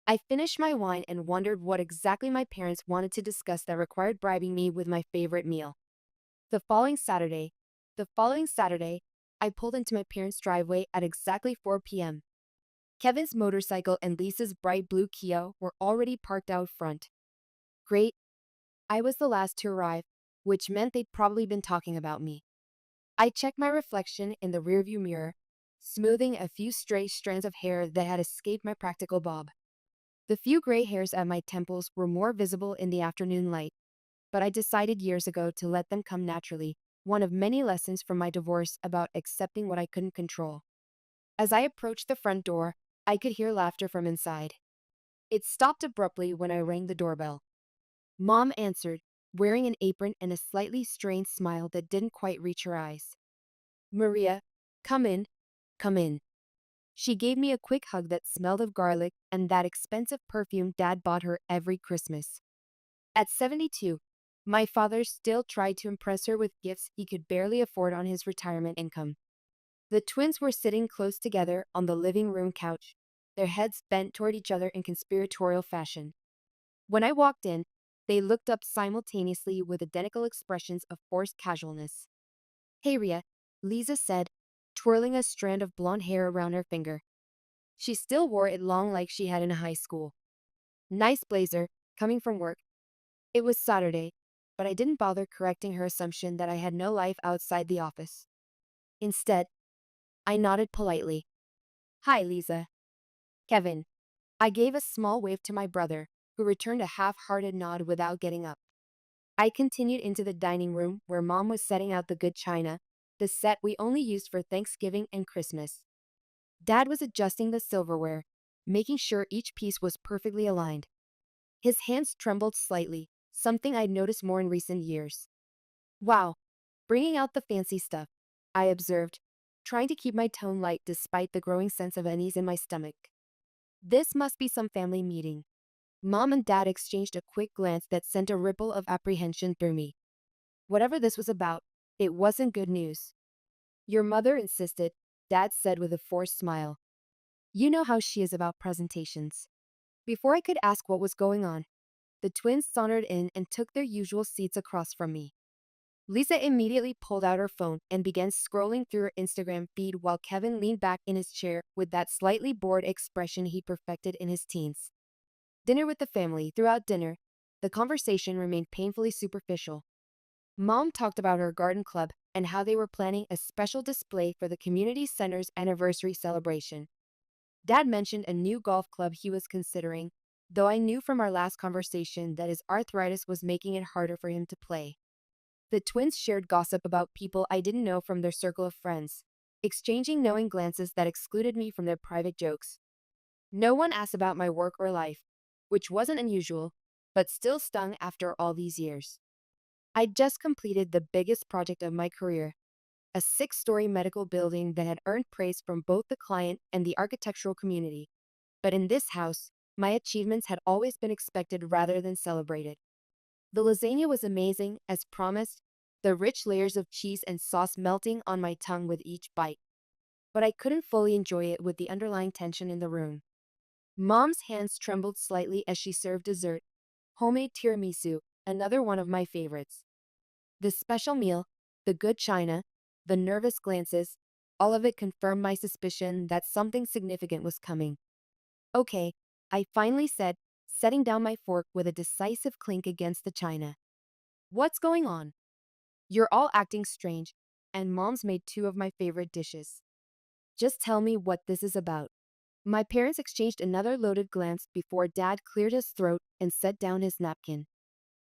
S1: I finished my wine and wondered what exactly my parents wanted to discuss that required bribing me with my favorite meal. The following Saturday, the following Saturday, I pulled into my parents' driveway at exactly 4 p.m. Kevin's motorcycle and Lisa's bright blue Kia were already parked out front. Great, I was the last to arrive, which meant they'd probably been talking about me. I checked my reflection in the rearview mirror, smoothing a few stray strands of hair that had escaped my practical bob. The few gray hairs at my temples were more visible in the afternoon light, but I decided years ago to let them come naturally, one of many lessons from my divorce about accepting what I couldn't control. As I approached the front door, I could hear laughter from inside. It stopped abruptly when I rang the doorbell. Mom answered, wearing an apron and a slightly strained smile that didn't quite reach her eyes. "Maria, come in, come in." She gave me a quick hug that smelled of garlic and that expensive perfume Dad bought her every Christmas. At 72, my father still tried to impress her with gifts he could barely afford on his retirement income. The twins were sitting close together on the living room couch, their heads bent toward each other in conspiratorial fashion. When I walked in, they looked up simultaneously with identical expressions of forced casualness. "Hey, Ria," Lisa said, twirling a strand of blonde hair around her finger. She still wore it long like she had in high school. "Nice blazer, coming from work." It was Saturday, but I didn't bother correcting her assumption that I had no life outside the office. Instead, I nodded politely. "Hi, Lisa." "Kevin." I gave a small wave to my brother, who returned a half-hearted nod without getting up. I continued into the dining room where Mom was setting out the good china, the set we only used for Thanksgiving and Christmas. Dad was adjusting the silverware, making sure each piece was perfectly aligned. His hands trembled slightly, something I'd noticed more in recent years. "Wow, bringing out the fancy stuff," I observed, trying to keep my tone light despite the growing sense of unease in my stomach. "This must be some family meeting." Mom and Dad exchanged a quick glance that sent a ripple of apprehension through me. Whatever this was about, it wasn't good news. "Your mother insisted," Dad said with a forced smile. "You know how she is about presentations." Before I could ask what was going on, The twins sauntered in and took their usual seats across from me. Lisa immediately pulled out her phone and began scrolling through her Instagram feed while Kevin leaned back in his chair with that slightly bored expression he perfected in his teens. Dinner with the family. Throughout dinner, the conversation remained painfully superficial. Mom talked about her garden club and how they were planning a special display for the community center's anniversary celebration. Dad mentioned a new golf club he was considering, though I knew from our last conversation that his arthritis was making it harder for him to play. The twins shared gossip about people I didn't know from their circle of friends, exchanging knowing glances that excluded me from their private jokes. No one asked about my work or life, which wasn't unusual, but still stung after all these years. I'd just completed the biggest project of my career, a six-story medical building that had earned praise from both the client and the architectural community. But in this house, my achievements had always been expected rather than celebrated. The lasagna was amazing, as promised, the rich layers of cheese and sauce melting on my tongue with each bite. But I couldn't fully enjoy it with the underlying tension in the room. Mom's hands trembled slightly as she served dessert, homemade tiramisu, another one of my favorites. The special meal, the good china, the nervous glances, all of it confirmed my suspicion that something significant was coming. Okay, I finally said, setting down my fork with a decisive clink against the china. What's going on? You're all acting strange, and Mom's made two of my favorite dishes. Just tell me what this is about. My parents exchanged another loaded glance before Dad cleared his throat and set down his napkin.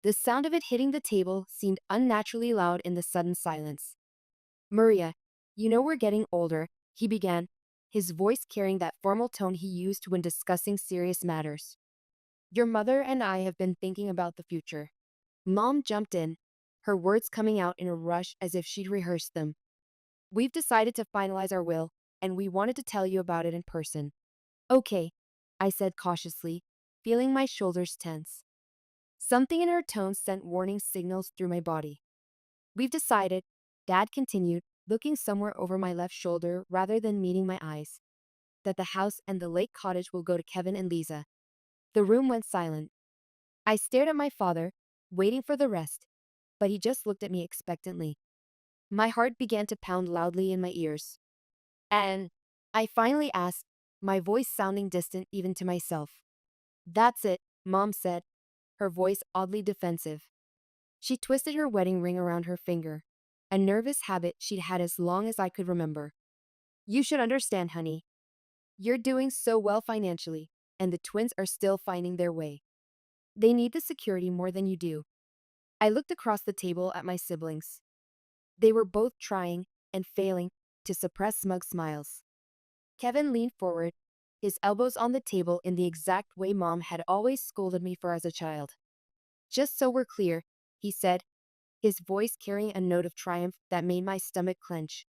S1: The sound of it hitting the table seemed unnaturally loud in the sudden silence. Maria, you know we're getting older, he began, his voice carrying that formal tone he used when discussing serious matters. Your mother and I have been thinking about the future. Mom jumped in, her words coming out in a rush as if she'd rehearsed them. We've decided to finalize our will, and we wanted to tell you about it in person. Okay, I said cautiously, feeling my shoulders tense. Something in her tone sent warning signals through my body. We've decided, Dad continued, looking somewhere over my left shoulder rather than meeting my eyes, that the house and the lake cottage will go to Kevin and Lisa. The room went silent. I stared at my father, waiting for the rest, but he just looked at me expectantly. My heart began to pound loudly in my ears. And I finally asked, my voice sounding distant even to myself. That's it, Mom said, her voice oddly defensive. She twisted her wedding ring around her finger, a nervous habit she'd had as long as I could remember. You should understand, honey. You're doing so well financially, and the twins are still finding their way. They need the security more than you do. I looked across the table at my siblings. They were both trying, and failing, to suppress smug smiles. Kevin leaned forward, his elbows on the table in the exact way Mom had always scolded me for as a child. Just so we're clear, he said, his voice carrying a note of triumph that made my stomach clench.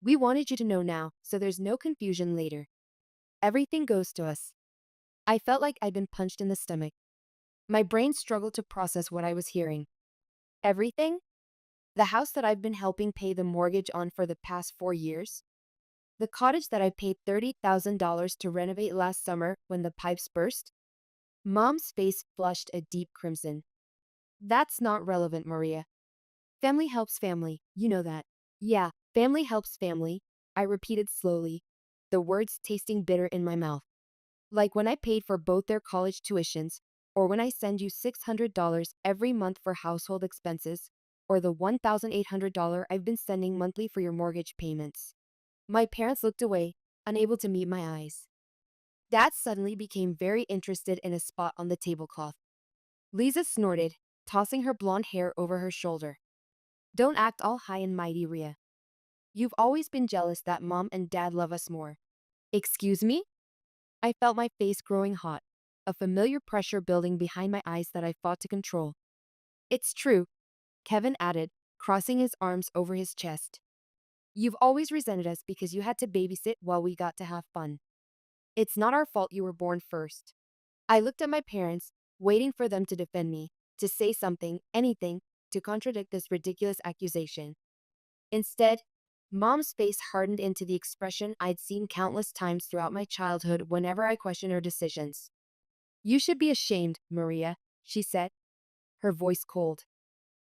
S1: We wanted you to know now, so there's no confusion later. Everything goes to us. I felt like I'd been punched in the stomach. My brain struggled to process what I was hearing. Everything? The house that I've been helping pay the mortgage on for the past 4 years? The cottage that I paid $30,000 to renovate last summer when the pipes burst? Mom's face flushed a deep crimson. That's not relevant, Maria. Family helps family, you know that. Yeah, family helps family, I repeated slowly, the words tasting bitter in my mouth. Like when I paid for both their college tuitions, or when I send you $600 every month for household expenses, or the $1,800 I've been sending monthly for your mortgage payments. My parents looked away, unable to meet my eyes. Dad suddenly became very interested in a spot on the tablecloth. Lisa snorted, tossing her blonde hair over her shoulder. Don't act all high and mighty, Rhea. You've always been jealous that Mom and Dad love us more. Excuse me? I felt my face growing hot, a familiar pressure building behind my eyes that I fought to control. It's true, Kevin added, crossing his arms over his chest. You've always resented us because you had to babysit while we got to have fun. It's not our fault you were born first. I looked at my parents, waiting for them to defend me, to say something, anything, to contradict this ridiculous accusation. Instead, Mom's face hardened into the expression I'd seen countless times throughout my childhood whenever I questioned her decisions. You should be ashamed, Maria, she said, her voice cold.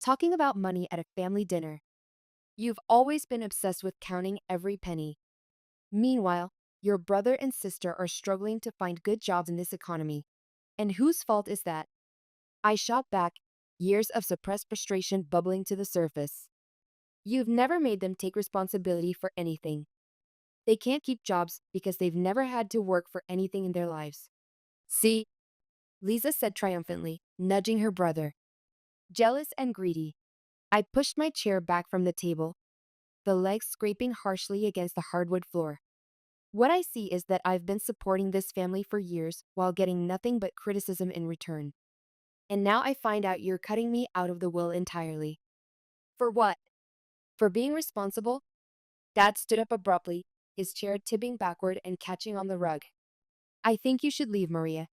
S1: Talking about money at a family dinner. You've always been obsessed with counting every penny. Meanwhile, your brother and sister are struggling to find good jobs in this economy. And whose fault is that? I shot back, years of suppressed frustration bubbling to the surface. You've never made them take responsibility for anything. They can't keep jobs because they've never had to work for anything in their lives. See, Lisa said triumphantly, nudging her brother. Jealous and greedy. I pushed my chair back from the table, the legs scraping harshly against the hardwood floor. What I see is that I've been supporting this family for years while getting nothing but criticism in return. And now I find out you're cutting me out of the will entirely. For what? For being responsible? Dad stood up abruptly, his chair tipping backward and catching on the rug. I think you should leave, Maria.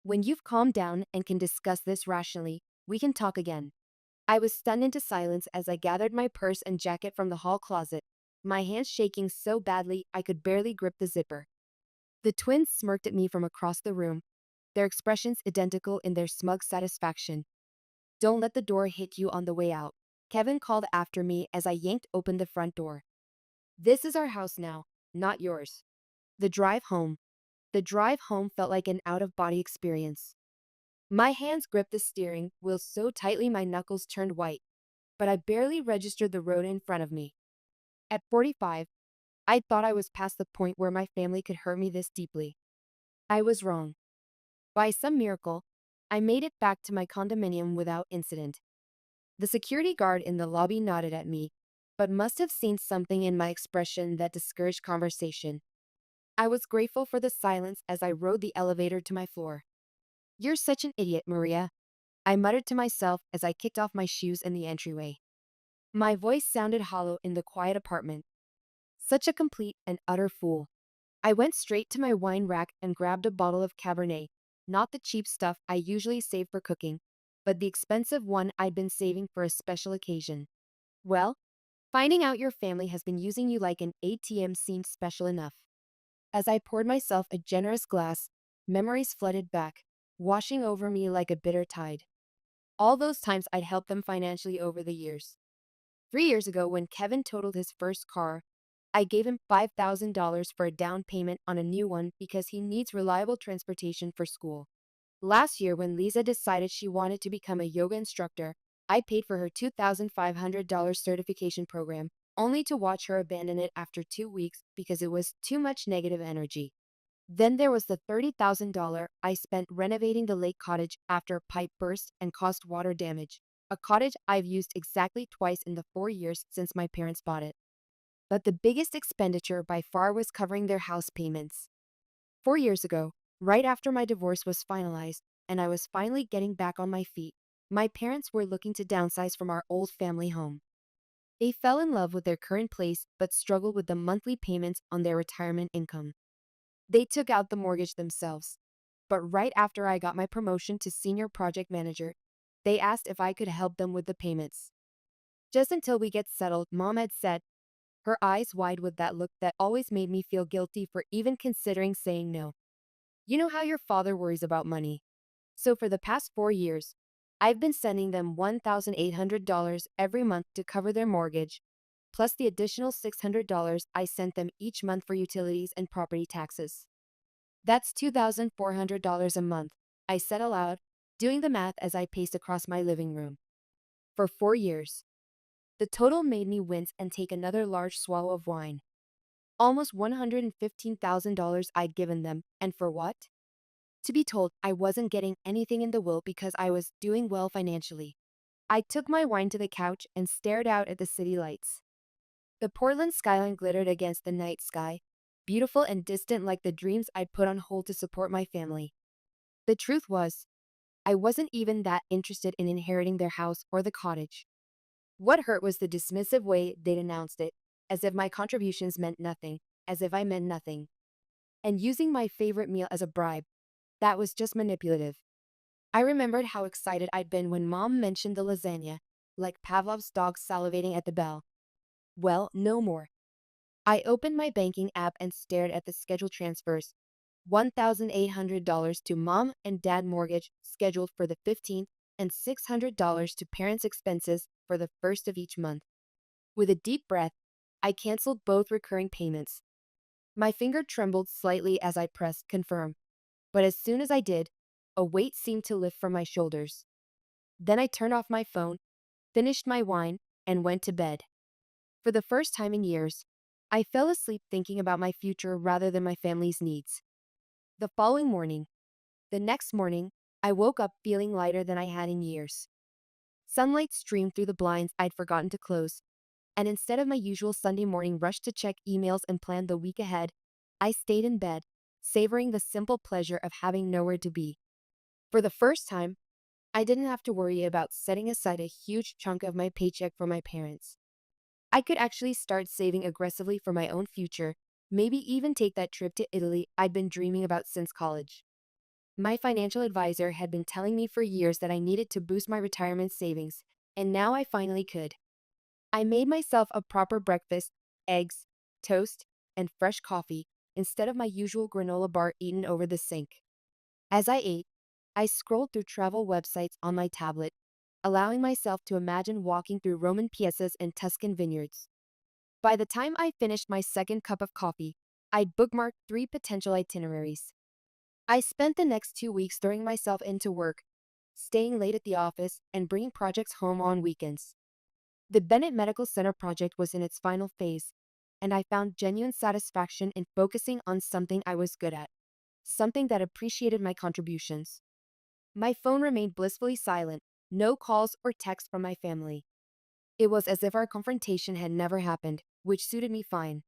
S1: When you've calmed down and can discuss this rationally, we can talk again. I was stunned into silence as I gathered my purse and jacket from the hall closet, my hands shaking so badly I could barely grip the zipper. The twins smirked at me from across the room, their expressions identical in their smug satisfaction. Don't let the door hit you on the way out, Kevin called after me as I yanked open the front door. This is our house now, not yours. The drive home. The drive home felt like an out-of-body experience. My hands gripped the steering wheel so tightly my knuckles turned white, but I barely registered the road in front of me. At 45, I thought I was past the point where my family could hurt me this deeply. I was wrong. By some miracle, I made it back to my condominium without incident. The security guard in the lobby nodded at me, but must have seen something in my expression that discouraged conversation. I was grateful for the silence as I rode the elevator to my floor. You're such an idiot, Maria, I muttered to myself as I kicked off my shoes in the entryway. My voice sounded hollow in the quiet apartment. Such a complete and utter fool. I went straight to my wine rack and grabbed a bottle of Cabernet, not the cheap stuff I usually save for cooking, but the expensive one I'd been saving for a special occasion. Well, finding out your family has been using you like an ATM seemed special enough. As I poured myself a generous glass, memories flooded back, washing over me like a bitter tide. All those times I'd helped them financially over the years. 3 years ago, when Kevin totaled his first car, I gave him $5,000 for a down payment on a new one because he needs reliable transportation for school. Last year, when Lisa decided she wanted to become a yoga instructor, I paid for her $2,500 certification program, only to watch her abandon it after 2 weeks because it was too much negative energy. Then there was the $30,000 I spent renovating the lake cottage after a pipe burst and caused water damage, a cottage I've used exactly twice in the 4 years since my parents bought it. But the biggest expenditure by far was covering their house payments. 4 years ago, right after my divorce was finalized and I was finally getting back on my feet, my parents were looking to downsize from our old family home. They fell in love with their current place but struggled with the monthly payments on their retirement income. They took out the mortgage themselves. But right after I got my promotion to senior project manager, they asked if I could help them with the payments. Just until we get settled, Mom had said, her eyes wide with that look that always made me feel guilty for even considering saying no. You know how your father worries about money. So for the past 4 years, I've been sending them $1,800 every month to cover their mortgage, plus the additional $600 I sent them each month for utilities and property taxes. That's $2,400 a month, I said aloud, doing the math as I paced across my living room. For 4 years. The total made me wince and take another large swallow of wine. Almost $115,000 I'd given them, and for what? To be told I wasn't getting anything in the will because I was doing well financially. I took my wine to the couch and stared out at the city lights. The Portland skyline glittered against the night sky, beautiful and distant like the dreams I'd put on hold to support my family. The truth was, I wasn't even that interested in inheriting their house or the cottage. What hurt was the dismissive way they'd announced it, as if my contributions meant nothing, as if I meant nothing. And using my favorite meal as a bribe, that was just manipulative. I remembered how excited I'd been when Mom mentioned the lasagna, like Pavlov's dog salivating at the bell. Well, no more. I opened my banking app and stared at the scheduled transfers. $1,800 to mom and dad mortgage scheduled for the 15th, and $600 to parents' expenses for the first of each month. With a deep breath, I canceled both recurring payments. My finger trembled slightly as I pressed confirm, but as soon as I did, a weight seemed to lift from my shoulders. Then I turned off my phone, finished my wine, and went to bed. For the first time in years, I fell asleep thinking about my future rather than my family's needs. The following morning, the next morning, I woke up feeling lighter than I had in years. Sunlight streamed through the blinds I'd forgotten to close, and instead of my usual Sunday morning rush to check emails and plan the week ahead, I stayed in bed, savoring the simple pleasure of having nowhere to be. For the first time, I didn't have to worry about setting aside a huge chunk of my paycheck for my parents. I could actually start saving aggressively for my own future, maybe even take that trip to Italy I'd been dreaming about since college. My financial advisor had been telling me for years that I needed to boost my retirement savings, and now I finally could. I made myself a proper breakfast, eggs, toast, and fresh coffee, instead of my usual granola bar eaten over the sink. As I ate, I scrolled through travel websites on my tablet, allowing myself to imagine walking through Roman piazzas and Tuscan vineyards. By the time I finished my second cup of coffee, I'd bookmarked 3 potential itineraries. I spent the next 2 weeks throwing myself into work, staying late at the office, and bringing projects home on weekends. The Bennett Medical Center project was in its final phase, and I found genuine satisfaction in focusing on something I was good at, something that appreciated my contributions. My phone remained blissfully silent, no calls or texts from my family. It was as if our confrontation had never happened, which suited me fine.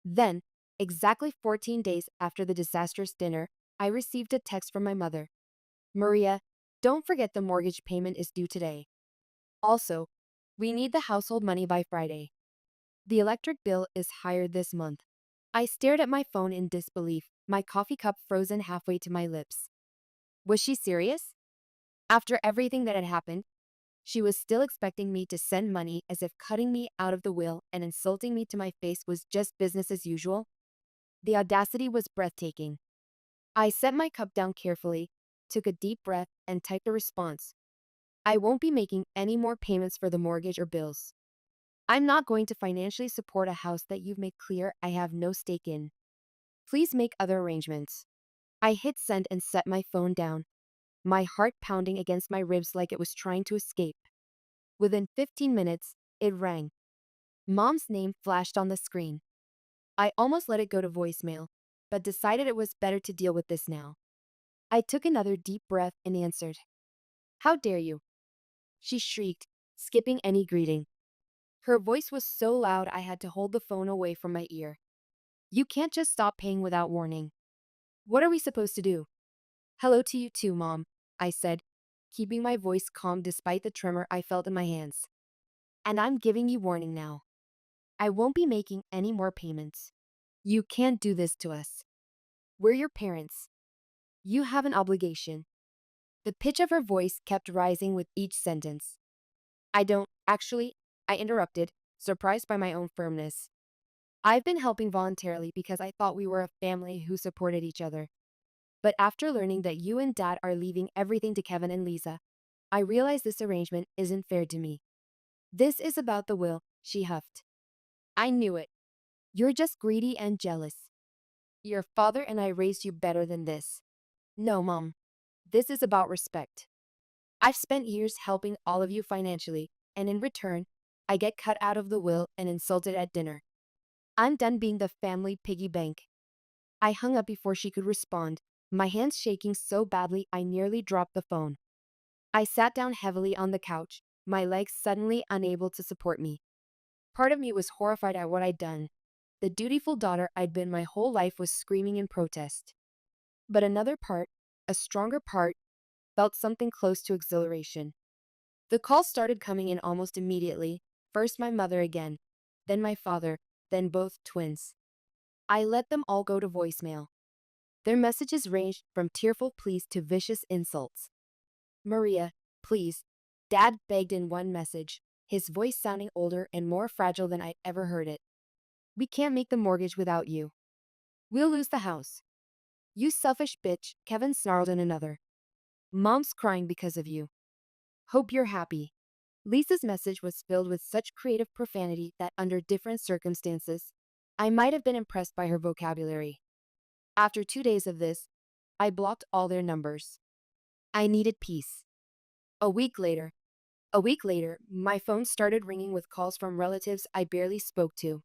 S1: Then, exactly 14 days after the disastrous dinner, I received a text from my mother. "Maria, don't forget the mortgage payment is due today. Also, we need the household money by Friday. The electric bill is higher this month." I stared at my phone in disbelief, my coffee cup frozen halfway to my lips. Was she serious? After everything that had happened, she was still expecting me to send money, as if cutting me out of the will and insulting me to my face was just business as usual? The audacity was breathtaking. I set my cup down carefully, took a deep breath, and typed a response. "I won't be making any more payments for the mortgage or bills. I'm not going to financially support a house that you've made clear I have no stake in. Please make other arrangements." I hit send and set my phone down, my heart pounding against my ribs like it was trying to escape. Within 15 minutes, it rang. Mom's name flashed on the screen. I almost let it go to voicemail, but decided it was better to deal with this now. I took another deep breath and answered. "How dare you?" she shrieked, skipping any greeting. Her voice was so loud I had to hold the phone away from my ear. "You can't just stop paying without warning. What are we supposed to do?" "Hello to you too, Mom," I said, keeping my voice calm despite the tremor I felt in my hands. "And I'm giving you warning now. I won't be making any more payments. You can't do this to us. We're your parents. You have an obligation." The pitch of her voice kept rising with each sentence. "I don't, actually," I interrupted, surprised by my own firmness. "I've been helping voluntarily because I thought we were a family who supported each other. But after learning that you and Dad are leaving everything to Kevin and Lisa, I realize this arrangement isn't fair to me." "This is about the will," she huffed. "I knew it. You're just greedy and jealous. Your father and I raised you better than this." "No, Mom. This is about respect. I've spent years helping all of you financially, and in return, I get cut out of the will and insulted at dinner. I'm done being the family piggy bank." I hung up before she could respond, my hands shaking so badly I nearly dropped the phone. I sat down heavily on the couch, my legs suddenly unable to support me. Part of me was horrified at what I'd done. The dutiful daughter I'd been my whole life was screaming in protest. But another part, a stronger part, felt something close to exhilaration. The calls started coming in almost immediately, first my mother again, then my father, then both twins. I let them all go to voicemail. Their messages ranged from tearful pleas to vicious insults. "Maria, please," Dad begged in one message, his voice sounding older and more fragile than I'd ever heard it. "We can't make the mortgage without you. We'll lose the house. "You selfish bitch," Kevin snarled in another. "Mom's crying because of you. Hope you're happy." Lisa's message was filled with such creative profanity that under different circumstances, I might have been impressed by her vocabulary. After 2 days of this, I blocked all their numbers. I needed peace. A week later, my phone started ringing with calls from relatives I barely spoke to.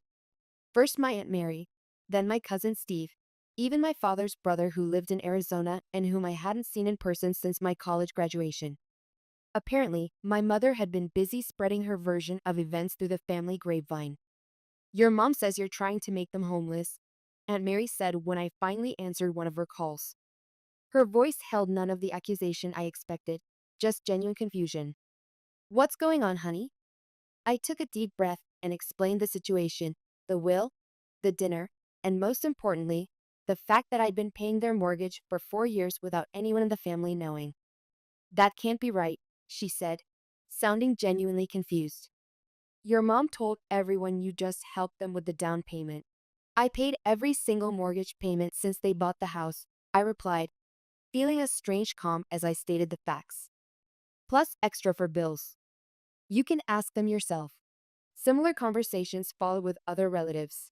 S1: First my Aunt Mary, then my cousin Steve, even my father's brother who lived in Arizona and whom I hadn't seen in person since my college graduation. Apparently, my mother had been busy spreading her version of events through the family grapevine. "Your mom says you're trying to make them homeless," Aunt Mary said when I finally answered one of her calls. Her voice held none of the accusation I expected, just genuine confusion. "What's going on, honey?" I took a deep breath and explained the situation, the will, the dinner, and most importantly, the fact that I'd been paying their mortgage for 4 years without anyone in the family knowing. "That can't be right," she said, sounding genuinely confused. "Your mom told everyone you just helped them with the down payment." "I paid every single mortgage payment since they bought the house," I replied, feeling a strange calm as I stated the facts. "Plus extra for bills. You can ask them yourself." Similar conversations followed with other relatives.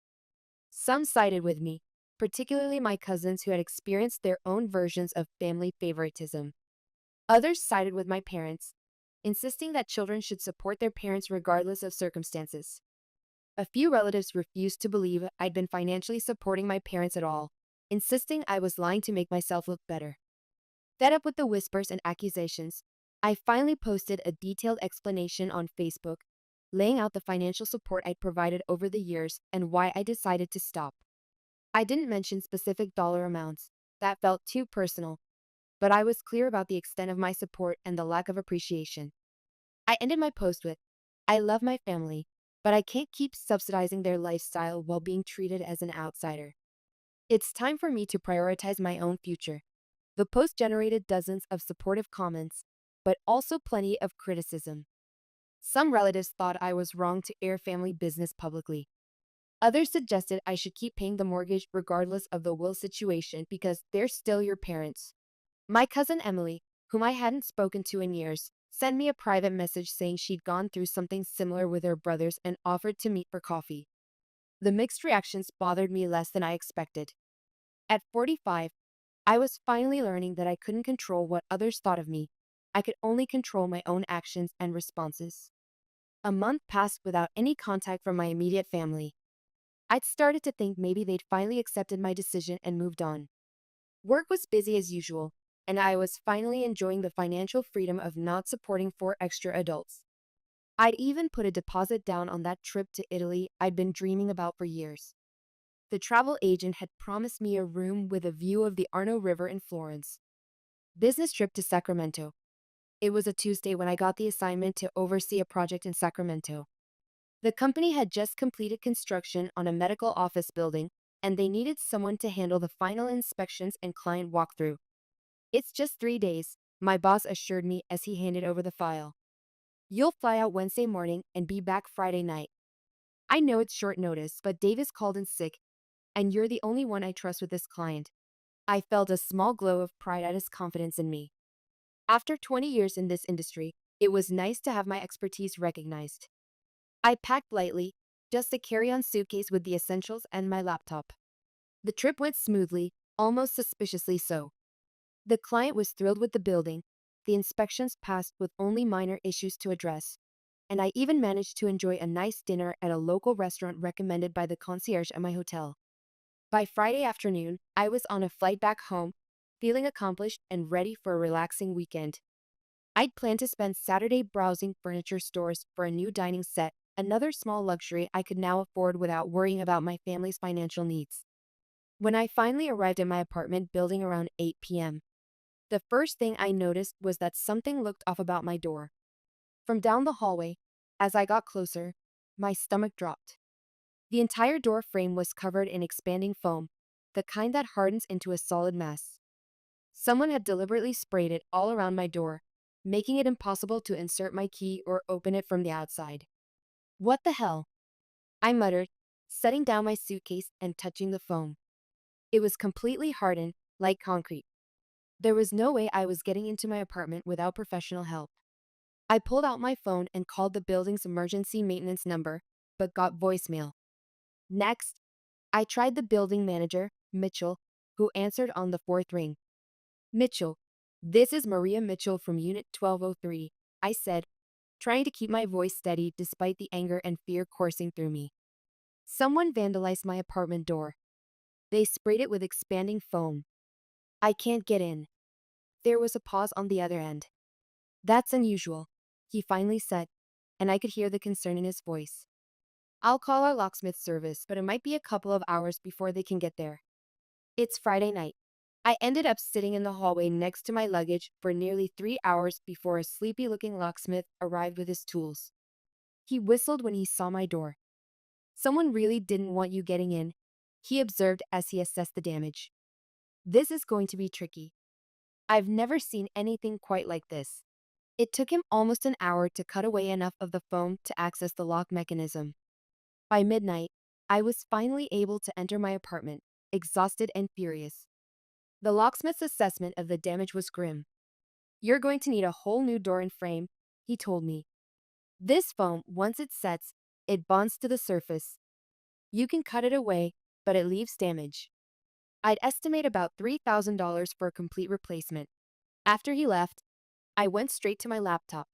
S1: Some sided with me, particularly my cousins who had experienced their own versions of family favoritism. Others sided with my parents, insisting that children should support their parents regardless of circumstances. A few relatives refused to believe I'd been financially supporting my parents at all, insisting I was lying to make myself look better. Fed up with the whispers and accusations, I finally posted a detailed explanation on Facebook, laying out the financial support I'd provided over the years and why I decided to stop. I didn't mention specific dollar amounts. That felt too personal, but I was clear about the extent of my support and the lack of appreciation. I ended my post with, "I love my family, but I can't keep subsidizing their lifestyle while being treated as an outsider. It's time for me to prioritize my own future." The post generated dozens of supportive comments, but also plenty of criticism. Some relatives thought I was wrong to air family business publicly. Others suggested I should keep paying the mortgage regardless of the will situation because they're still your parents. My cousin Emily, whom I hadn't spoken to in years, sent me a private message saying she'd gone through something similar with her brothers and offered to meet for coffee. The mixed reactions bothered me less than I expected. At 45, I was finally learning that I couldn't control what others thought of me. I could only control my own actions and responses. A month passed without any contact from my immediate family. I'd started to think maybe they'd finally accepted my decision and moved on. Work was busy as usual, and I was finally enjoying the financial freedom of not supporting 4 extra adults. I'd even put a deposit down on that trip to Italy I'd been dreaming about for years. The travel agent had promised me a room with a view of the Arno River in Florence. Business trip to Sacramento. It was a Tuesday when I got the assignment to oversee a project in Sacramento. The company had just completed construction on a medical office building, and they needed someone to handle the final inspections and client walkthrough. "It's just 3 days," my boss assured me as he handed over the file. "You'll fly out Wednesday morning and be back Friday night. I know it's short notice, but Davis called in sick, and you're the only one I trust with this client." I felt a small glow of pride at his confidence in me. After 20 years in this industry, it was nice to have my expertise recognized. I packed lightly, just a carry-on suitcase with the essentials and my laptop. The trip went smoothly, almost suspiciously so. The client was thrilled with the building, the inspections passed with only minor issues to address, and I even managed to enjoy a nice dinner at a local restaurant recommended by the concierge at my hotel. By Friday afternoon, I was on a flight back home, feeling accomplished and ready for a relaxing weekend. I'd planned to spend Saturday browsing furniture stores for a new dining set, another small luxury I could now afford without worrying about my family's financial needs. When I finally arrived at my apartment building around 8 p.m., the first thing I noticed was that something looked off about my door. From down the hallway, as I got closer, my stomach dropped. The entire door frame was covered in expanding foam, the kind that hardens into a solid mass. Someone had deliberately sprayed it all around my door, making it impossible to insert my key or open it from the outside. "What the hell?" I muttered, setting down my suitcase and touching the foam. It was completely hardened, like concrete. There was no way I was getting into my apartment without professional help. I pulled out my phone and called the building's emergency maintenance number, but got voicemail. Next, I tried the building manager, Mitchell, who answered on the fourth ring. Mitchell, this is Maria Mitchell from Unit 1203, I said, trying to keep my voice steady despite the anger and fear coursing through me. Someone vandalized my apartment door. They sprayed it with expanding foam. I can't get in. There was a pause on the other end. That's unusual, he finally said, and I could hear the concern in his voice. I'll call our locksmith service, but it might be a couple of hours before they can get there. It's Friday night. I ended up sitting in the hallway next to my luggage for nearly 3 hours before a sleepy-looking locksmith arrived with his tools. He whistled when he saw my door. Someone really didn't want you getting in, he observed as he assessed the damage. This is going to be tricky. I've never seen anything quite like this. It took him almost an hour to cut away enough of the foam to access the lock mechanism. By midnight, I was finally able to enter my apartment, exhausted and furious. The locksmith's assessment of the damage was grim. You're going to need a whole new door and frame, he told me. This foam, once it sets, it bonds to the surface. You can cut it away, but it leaves damage. I'd estimate about $3,000 for a complete replacement. After he left, I went straight to my laptop.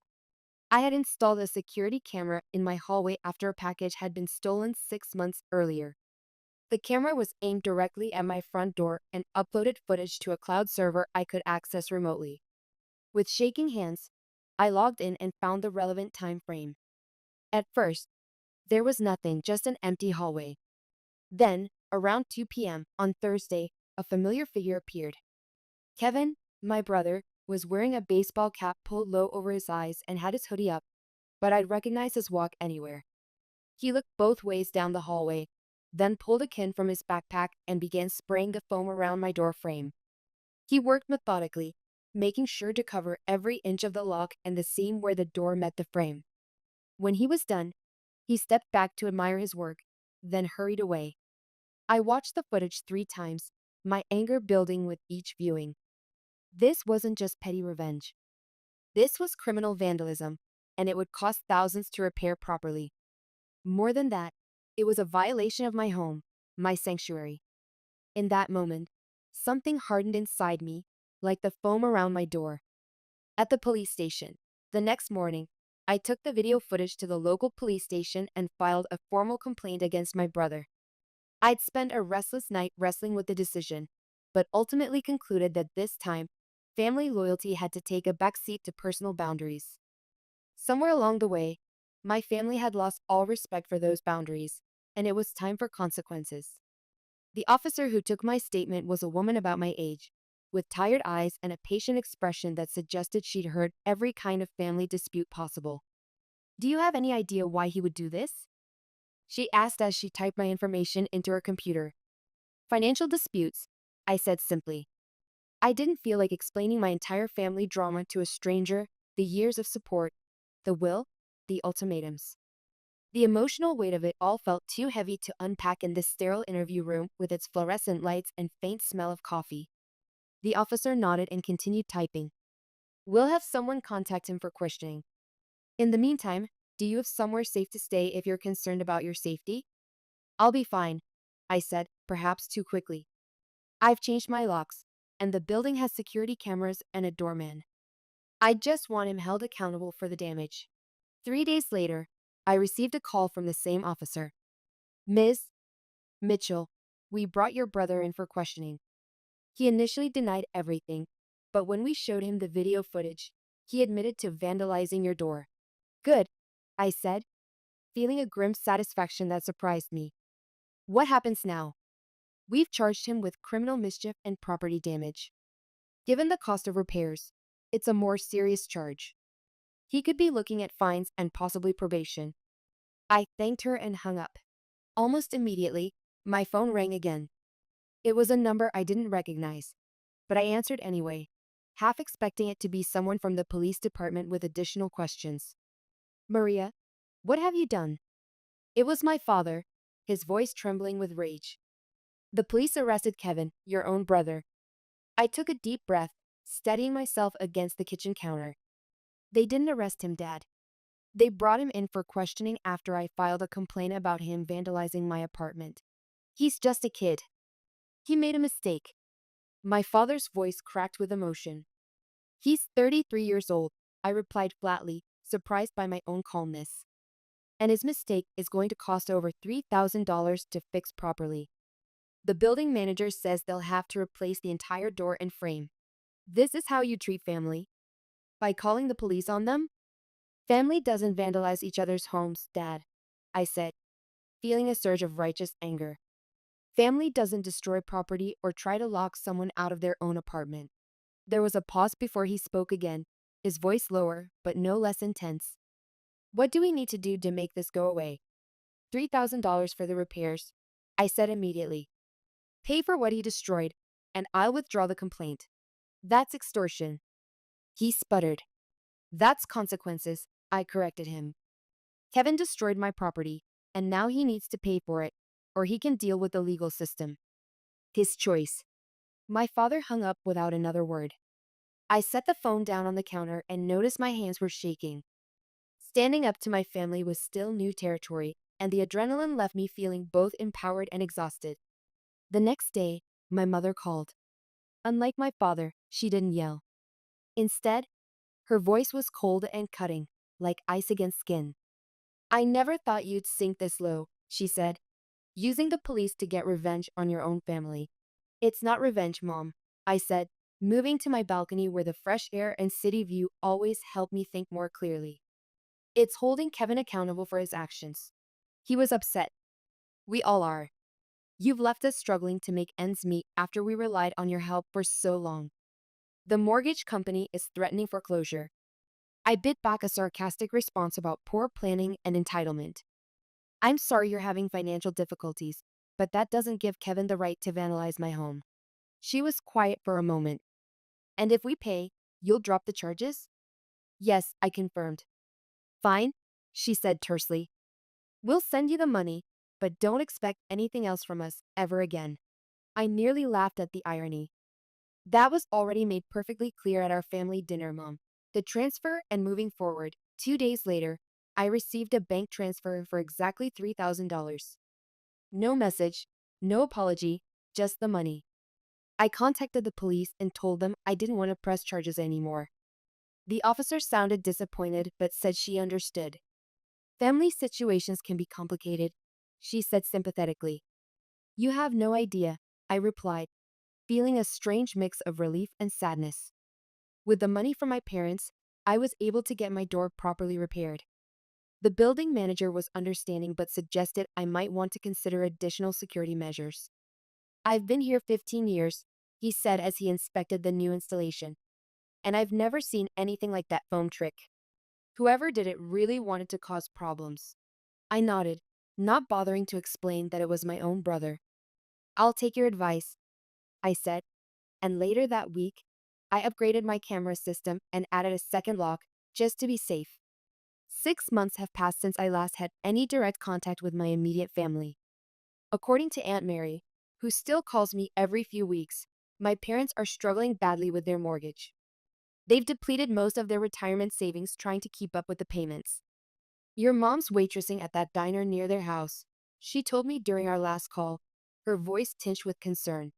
S1: I had installed a security camera in my hallway after a package had been stolen 6 months earlier. The camera was aimed directly at my front door and uploaded footage to a cloud server I could access remotely. With shaking hands, I logged in and found the relevant time frame. At first, there was nothing, just an empty hallway. Then, around 2 p.m. on Thursday, a familiar figure appeared. Kevin, my brother, was wearing a baseball cap pulled low over his eyes and had his hoodie up, but I'd recognize his walk anywhere. He looked both ways down the hallway, then pulled a can from his backpack and began spraying the foam around my door frame. He worked methodically, making sure to cover every inch of the lock and the seam where the door met the frame. When he was done, he stepped back to admire his work, then hurried away. I watched the footage 3 times, my anger building with each viewing. This wasn't just petty revenge. This was criminal vandalism, and it would cost thousands to repair properly. More than that, it was a violation of my home, my sanctuary. In that moment, something hardened inside me, like the foam around my door. At the police station, the next morning, I took the video footage to the local police station and filed a formal complaint against my brother. I'd spent a restless night wrestling with the decision, but ultimately concluded that this time, family loyalty had to take a backseat to personal boundaries. Somewhere along the way, my family had lost all respect for those boundaries, and it was time for consequences. The officer who took my statement was a woman about my age, with tired eyes and a patient expression that suggested she'd heard every kind of family dispute possible. Do you have any idea why he would do this? She asked as she typed my information into her computer. Financial disputes, I said simply. I didn't feel like explaining my entire family drama to a stranger, the years of support, the will, the ultimatums. The emotional weight of it all felt too heavy to unpack in this sterile interview room with its fluorescent lights and faint smell of coffee. The officer nodded and continued typing. We'll have someone contact him for questioning. In the meantime, do you have somewhere safe to stay if you're concerned about your safety? I'll be fine, I said, perhaps too quickly. I've changed my locks, and the building has security cameras and a doorman. I just want him held accountable for the damage. 3 days later, I received a call from the same officer. Ms. Mitchell, we brought your brother in for questioning. He initially denied everything, but when we showed him the video footage, he admitted to vandalizing your door. Good, I said, feeling a grim satisfaction that surprised me. What happens now? We've charged him with criminal mischief and property damage. Given the cost of repairs, it's a more serious charge. He could be looking at fines and possibly probation. I thanked her and hung up. Almost immediately, my phone rang again. It was a number I didn't recognize, but I answered anyway, half expecting it to be someone from the police department with additional questions. Maria, what have you done? It was my father, his voice trembling with rage. The police arrested Kevin, your own brother. I took a deep breath, steadying myself against the kitchen counter. They didn't arrest him, Dad. They brought him in for questioning after I filed a complaint about him vandalizing my apartment. He's just a kid. He made a mistake. My father's voice cracked with emotion. He's 33 years old, I replied flatly, surprised by my own calmness. And his mistake is going to cost over $3,000 to fix properly. The building manager says they'll have to replace the entire door and frame. This is how you treat family? By calling the police on them? Family doesn't vandalize each other's homes, Dad, I said, feeling a surge of righteous anger. Family doesn't destroy property or try to lock someone out of their own apartment. There was a pause before he spoke again, his voice lower, but no less intense. What do we need to do to make this go away? $3,000 for the repairs, I said immediately. Pay for what he destroyed, and I'll withdraw the complaint. That's extortion. He sputtered. That's consequences, I corrected him. Kevin destroyed my property, and now he needs to pay for it, or he can deal with the legal system. His choice. My father hung up without another word. I set the phone down on the counter and noticed my hands were shaking. Standing up to my family was still new territory, and the adrenaline left me feeling both empowered and exhausted. The next day, my mother called. Unlike my father, she didn't yell. Instead, her voice was cold and cutting, like ice against skin. I never thought you'd sink this low, she said. Using the police to get revenge on your own family. It's not revenge, Mom, I said, moving to my balcony where the fresh air and city view always helped me think more clearly. It's holding Kevin accountable for his actions. He was upset. We all are. You've left us struggling to make ends meet after we relied on your help for so long. The mortgage company is threatening foreclosure. I bit back a sarcastic response about poor planning and entitlement. I'm sorry you're having financial difficulties, but that doesn't give Kevin the right to vandalize my home. She was quiet for a moment. And if we pay, you'll drop the charges? Yes, I confirmed. Fine, she said tersely. We'll send you the money, but don't expect anything else from us ever again. I nearly laughed at the irony. That was already made perfectly clear at our family dinner, Mom. The transfer and moving forward, 2 days later, I received a bank transfer for exactly $3,000. No message, no apology, just the money. I contacted the police and told them I didn't want to press charges anymore. The officer sounded disappointed but said she understood. Family situations can be complicated, she said sympathetically. You have no idea, I replied, feeling a strange mix of relief and sadness. With the money from my parents, I was able to get my door properly repaired. The building manager was understanding but suggested I might want to consider additional security measures. I've been here 15 years, he said as he inspected the new installation, and I've never seen anything like that foam trick. Whoever did it really wanted to cause problems. I nodded, not bothering to explain that it was my own brother. I'll take your advice, I said, and later that week, I upgraded my camera system and added a second lock just to be safe. 6 months have passed since I last had any direct contact with my immediate family. According to Aunt Mary, who still calls me every few weeks, my parents are struggling badly with their mortgage. They've depleted most of their retirement savings trying to keep up with the payments. Your mom's waitressing at that diner near their house, she told me during our last call, her voice tinged with concern.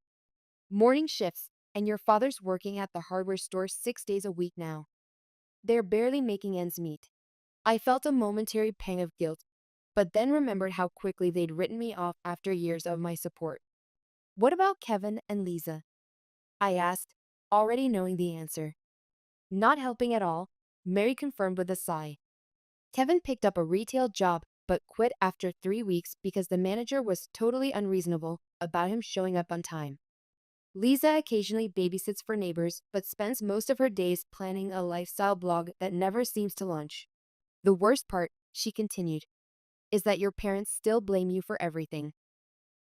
S1: Morning shifts, and your father's working at the hardware store 6 days a week now. They're barely making ends meet. I felt a momentary pang of guilt, but then remembered how quickly they'd written me off after years of my support. What about Kevin and Lisa? I asked, already knowing the answer. Not helping at all, Mary confirmed with a sigh. Kevin picked up a retail job but quit after 3 weeks because the manager was totally unreasonable about him showing up on time. Lisa occasionally babysits for neighbors but spends most of her days planning a lifestyle blog that never seems to launch. The worst part, she continued, is that your parents still blame you for everything.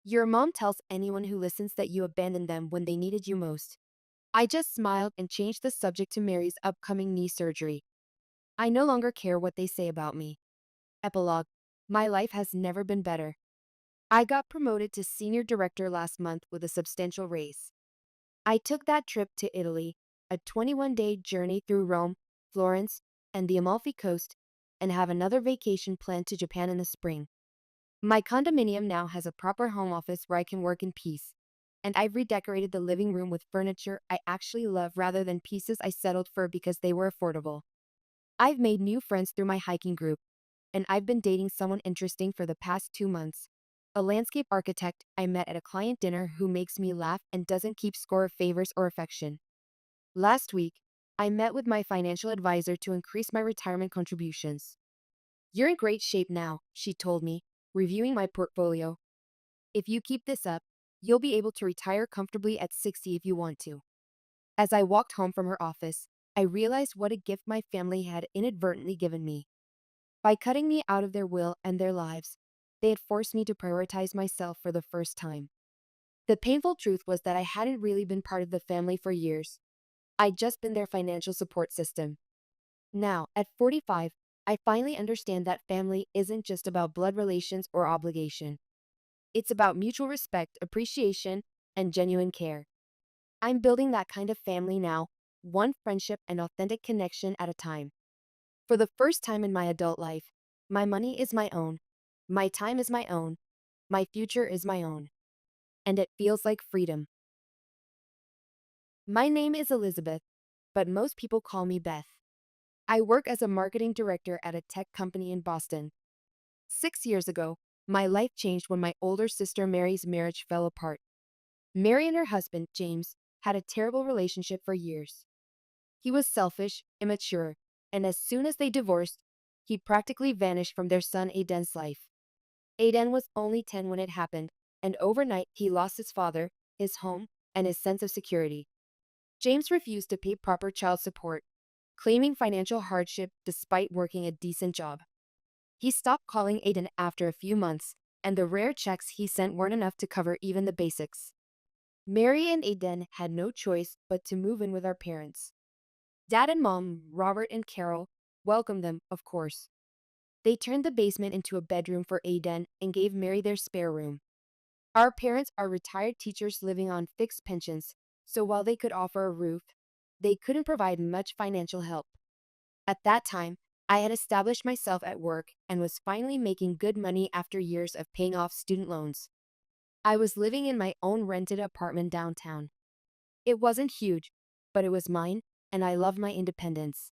S1: Your mom tells anyone who listens that you abandoned them when they needed you most. I just smiled and changed the subject to Mary's upcoming knee surgery. I no longer care what they say about me. Epilogue. My life has never been better. I got promoted to senior director last month with a substantial raise. I took that trip to Italy, a 21-day journey through Rome, Florence, and the Amalfi Coast, and have another vacation planned to Japan in the spring. My condominium now has a proper home office where I can work in peace, and I've redecorated the living room with furniture I actually love rather than pieces I settled for because they were affordable. I've made new friends through my hiking group, and I've been dating someone interesting for the past 2 months. A landscape architect I met at a client dinner who makes me laugh and doesn't keep score of favors or affection. Last week, I met with my financial advisor to increase my retirement contributions. "You're in great shape now," she told me, reviewing my portfolio. "If you keep this up, you'll be able to retire comfortably at 60 if you want to." As I walked home from her office, I realized what a gift my family had inadvertently given me. By cutting me out of their will and their lives, they had forced me to prioritize myself for the first time. The painful truth was that I hadn't really been part of the family for years. I'd just been their financial support system. Now, at 45, I finally understand that family isn't just about blood relations or obligation. It's about mutual respect, appreciation, and genuine care. I'm building that kind of family now, one friendship and authentic connection at a time. For the first time in my adult life, my money is my own, my time is my own, my future is my own, and it feels like freedom. My name is Elizabeth, but most people call me Beth. I work as a marketing director at a tech company in Boston. 6 years ago, my life changed when my older sister Mary's marriage fell apart. Mary and her husband, James, had a terrible relationship for years. He was selfish, immature, and as soon as they divorced, he practically vanished from their son Aiden's life. Aiden was only 10 when it happened, and overnight he lost his father, his home, and his sense of security. James refused to pay proper child support, claiming financial hardship despite working a decent job. He stopped calling Aiden after a few months, and the rare checks he sent weren't enough to cover even the basics. Mary and Aiden had no choice but to move in with our parents. Dad and Mom, Robert and Carol, welcomed them, of course. They turned the basement into a bedroom for Aiden and gave Mary their spare room. Our parents are retired teachers living on fixed pensions, so while they could offer a roof, they couldn't provide much financial help. At that time, I had established myself at work and was finally making good money after years of paying off student loans. I was living in my own rented apartment downtown. It wasn't huge, but it was mine, and I loved my independence.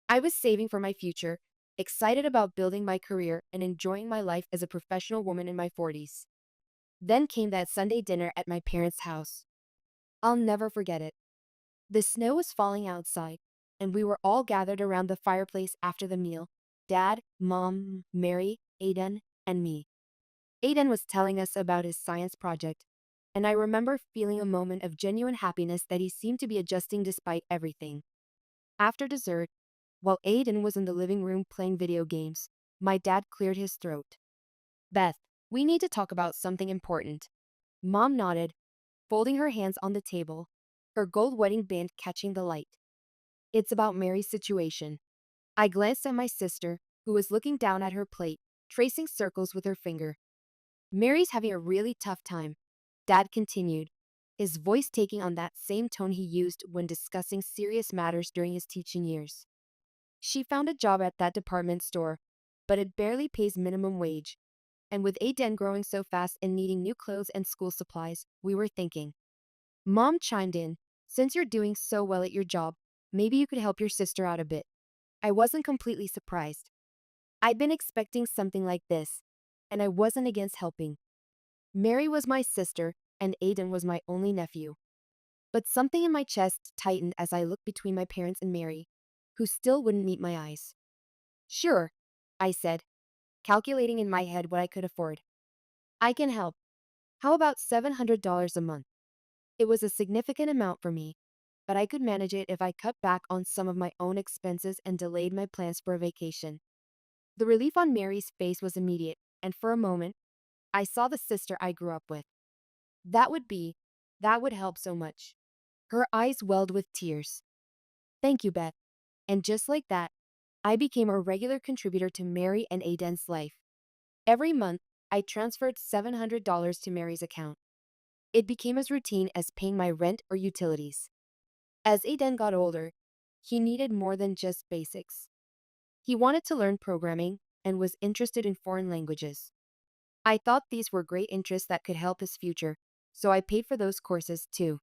S1: I was saving for my future, excited about building my career and enjoying my life as a professional woman in my 40s. Then came that Sunday dinner at my parents' house. I'll never forget it. The snow was falling outside, and we were all gathered around the fireplace after the meal: Dad, Mom, Mary, Aiden, and me. Aiden was telling us about his science project, and I remember feeling a moment of genuine happiness that he seemed to be adjusting despite everything. After dessert, while Aiden was in the living room playing video games, my dad cleared his throat. "Beth, we need to talk about something important." Mom nodded, folding her hands on the table, her gold wedding band catching the light. "It's about Mary's situation." I glanced at my sister, who was looking down at her plate, tracing circles with her finger. "Mary's having a really tough time," Dad continued, his voice taking on that same tone he used when discussing serious matters during his teaching years. "She found a job at that department store, but it barely pays minimum wage. And with Aiden growing so fast and needing new clothes and school supplies, we were thinking." Mom chimed in, "Since you're doing so well at your job, maybe you could help your sister out a bit." I wasn't completely surprised. I'd been expecting something like this, and I wasn't against helping. Mary was my sister, and Aiden was my only nephew. But something in my chest tightened as I looked between my parents and Mary, who still wouldn't meet my eyes. "Sure," I said, calculating in my head what I could afford. "I can help. How about $700 a month?" It was a significant amount for me, but I could manage it if I cut back on some of my own expenses and delayed my plans for a vacation. The relief on Mary's face was immediate, and for a moment, I saw the sister I grew up with. That would be, that would help so much. Her eyes welled with tears. "Thank you, Beth." And just like that, I became a regular contributor to Mary and Aiden's life. Every month, I transferred $700 to Mary's account. It became as routine as paying my rent or utilities. As Aiden got older, he needed more than just basics. He wanted to learn programming and was interested in foreign languages. I thought these were great interests that could help his future, so I paid for those courses too.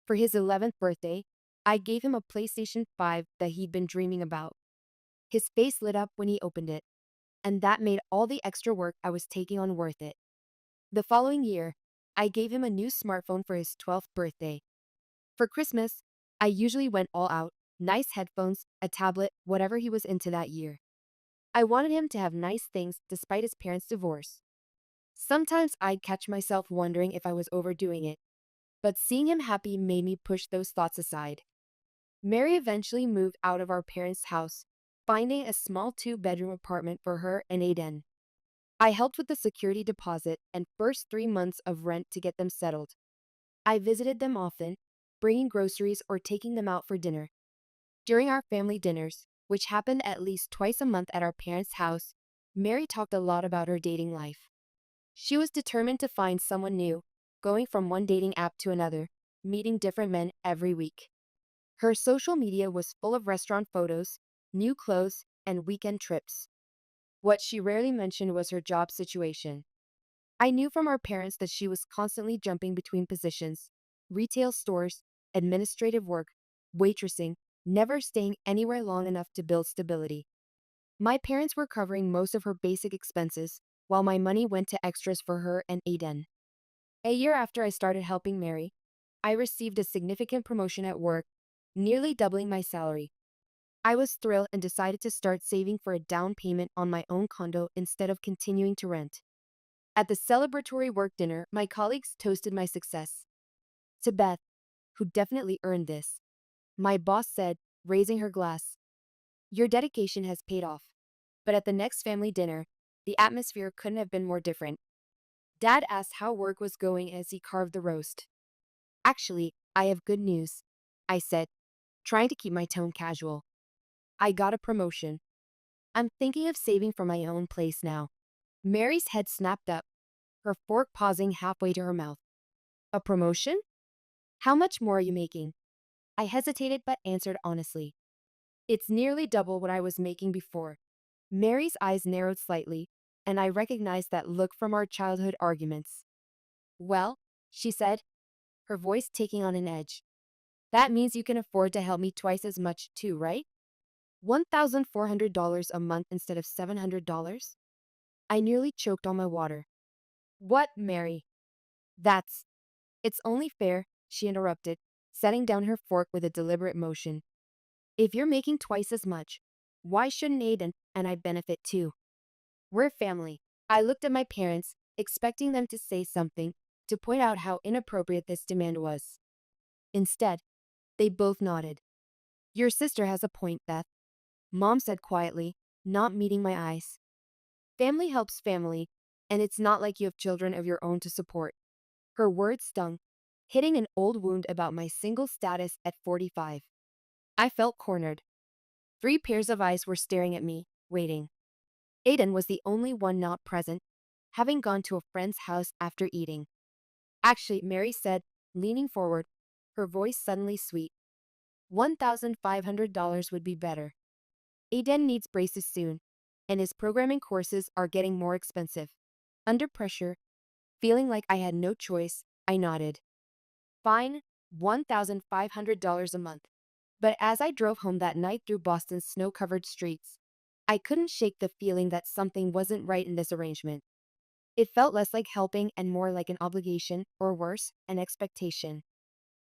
S1: For his 11th birthday, I gave him a PlayStation 5 that he'd been dreaming about. His face lit up when he opened it, and that made all the extra work I was taking on worth it. The following year, I gave him a new smartphone for his 12th birthday. For Christmas, I usually went all out, nice headphones, a tablet, whatever he was into that year. I wanted him to have nice things despite his parents' divorce. Sometimes I'd catch myself wondering if I was overdoing it, but seeing him happy made me push those thoughts aside. Mary eventually moved out of our parents' house, finding a small two-bedroom apartment for her and Aiden. I helped with the security deposit and first 3 months of rent to get them settled. I visited them often, bringing groceries or taking them out for dinner. During our family dinners, which happened at least twice a month at our parents' house, Mary talked a lot about her dating life. She was determined to find someone new, going from one dating app to another, meeting different men every week. Her social media was full of restaurant photos, new clothes, and weekend trips. What she rarely mentioned was her job situation. I knew from our parents that she was constantly jumping between positions, retail stores, administrative work, waitressing, never staying anywhere long enough to build stability. My parents were covering most of her basic expenses, while my money went to extras for her and Aiden. A year after I started helping Mary, I received a significant promotion at work, nearly doubling my salary. I was thrilled and decided to start saving for a down payment on my own condo instead of continuing to rent. At the celebratory work dinner, my colleagues toasted my success. To Beth, who definitely earned this, my boss said, raising her glass, "Your dedication has paid off." But at the next family dinner, the atmosphere couldn't have been more different. Dad asked how work was going as he carved the roast. "Actually, I have good news," I said, trying to keep my tone casual. "I got a promotion. I'm thinking of saving for my own place now." Mary's head snapped up, her fork pausing halfway to her mouth. "A promotion? How much more are you making?" I hesitated but answered honestly. "It's nearly double what I was making before." Mary's eyes narrowed slightly, and I recognized that look from our childhood arguments. "Well," she said, her voice taking on an edge, "that means you can afford to help me twice as much too, right? $1,400 a month instead of $700? I nearly choked on my water. "What, Mary? That's... It's only fair," she interrupted, setting down her fork with a deliberate motion. "If you're making twice as much, why shouldn't Aiden and I benefit too? We're family." I looked at my parents, expecting them to say something, to point out how inappropriate this demand was. Instead, they both nodded. "Your sister has a point, Beth," Mom said quietly, not meeting my eyes. "Family helps family, and it's not like you have children of your own to support." Her words stung, hitting an old wound about my single status at 45. I felt cornered. 3 pairs of eyes were staring at me, waiting. Aiden was the only one not present, having gone to a friend's house after eating. "Actually," Mary said, leaning forward, her voice suddenly sweet, $1,500 would be better. Aiden needs braces soon, and his programming courses are getting more expensive." Under pressure, feeling like I had no choice, I nodded. "Fine, $1,500 a month." But as I drove home that night through Boston's snow-covered streets, I couldn't shake the feeling that something wasn't right in this arrangement. It felt less like helping and more like an obligation, or worse, an expectation.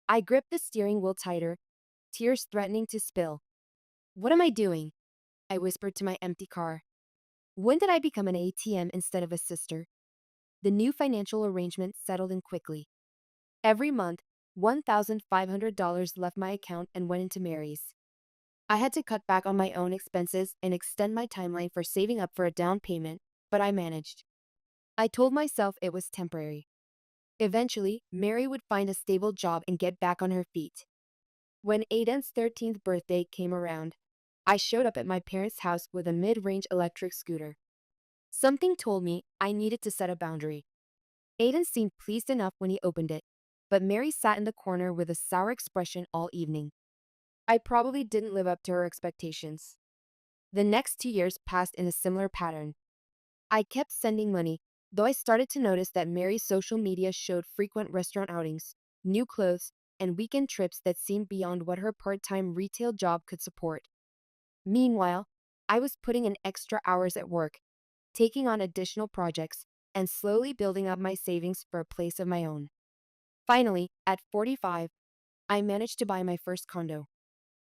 S1: I gripped the steering wheel tighter, tears threatening to spill. "What am I doing?" I whispered to my empty car. When did I become an ATM instead of a sister? The new financial arrangement settled in quickly. Every month, $1,500 left my account and went into Mary's. I had to cut back on my own expenses and extend my timeline for saving up for a down payment, but I managed. I told myself it was temporary. Eventually, Mary would find a stable job and get back on her feet. When Aiden's 13th birthday came around, I showed up at my parents' house with a mid-range electric scooter. Something told me I needed to set a boundary. Aiden seemed pleased enough when he opened it, but Mary sat in the corner with a sour expression all evening. I probably didn't live up to her expectations. The next 2 years passed in a similar pattern. I kept sending money, though I started to notice that Mary's social media showed frequent restaurant outings, new clothes, and weekend trips that seemed beyond what her part-time retail job could support. Meanwhile, I was putting in extra hours at work, taking on additional projects, and slowly building up my savings for a place of my own. Finally, at 45, I managed to buy my first condo.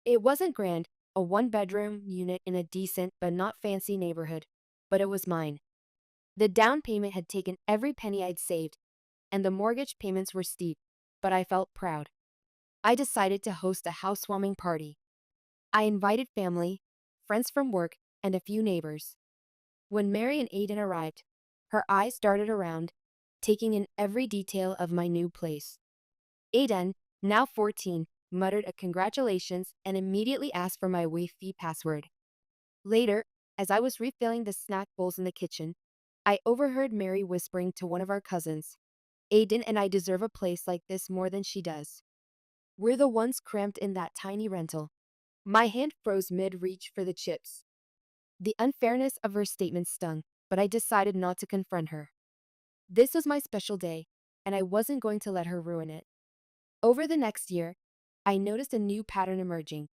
S1: It wasn't grand, a one-bedroom unit in a decent but not fancy neighborhood, but it was mine. The down payment had taken every penny I'd saved, and the mortgage payments were steep, but I felt proud. I decided to host a housewarming party. I invited family, friends from work, and a few neighbors. When Mary and Aiden arrived, her eyes darted around, taking in every detail of my new place. Aiden, now 14, muttered a congratulations and immediately asked for my Wi-Fi password. Later, as I was refilling the snack bowls in the kitchen, I overheard Mary whispering to one of our cousins, "Aiden and I deserve a place like this more than she does. We're the ones cramped in that tiny rental." My hand froze mid-reach for the chips. The unfairness of her statement stung, but I decided not to confront her. This was my special day, and I wasn't going to let her ruin it. Over the next year, I noticed a new pattern emerging.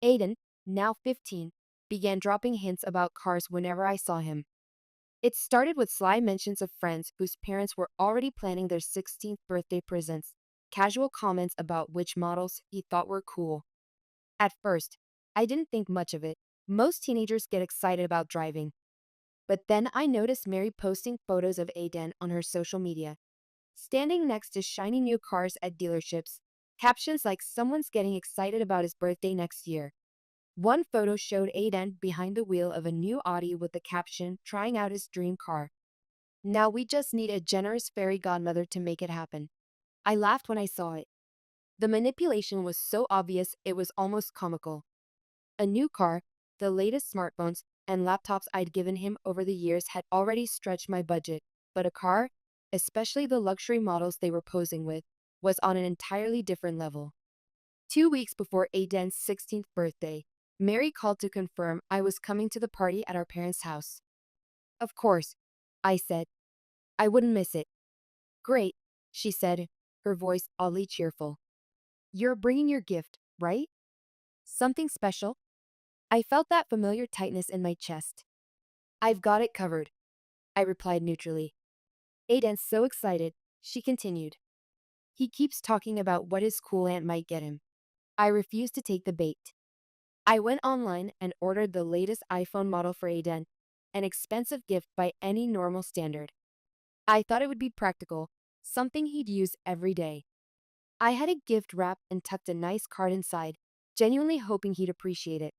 S1: Aiden, now 15, began dropping hints about cars whenever I saw him. It started with sly mentions of friends whose parents were already planning their 16th birthday presents, casual comments about which models he thought were cool. At first, I didn't think much of it. Most teenagers get excited about driving. But then I noticed Mary posting photos of Aiden on her social media, standing next to shiny new cars at dealerships, captions like someone's getting excited about his birthday next year. One photo showed Aiden behind the wheel of a new Audi with the caption, "Trying out his dream car. Now we just need a generous fairy godmother to make it happen." I laughed when I saw it. The manipulation was so obvious it was almost comical. A new car, the latest smartphones, and laptops I'd given him over the years had already stretched my budget, but a car, especially the luxury models they were posing with, was on an entirely different level. 2 weeks before Aiden's 16th birthday, Mary called to confirm I was coming to the party at our parents' house. "Of course," I said. "I wouldn't miss it." "Great," she said, her voice oddly cheerful. "You're bringing your gift, right? Something special?" I felt that familiar tightness in my chest. "I've got it covered," I replied neutrally. Aiden's so excited, she continued. "He keeps talking about what his cool aunt might get him." I refused to take the bait. I went online and ordered the latest iPhone model for Aiden, an expensive gift by any normal standard. I thought it would be practical, something he'd use every day. I had a gift wrap and tucked a nice card inside, genuinely hoping he'd appreciate it.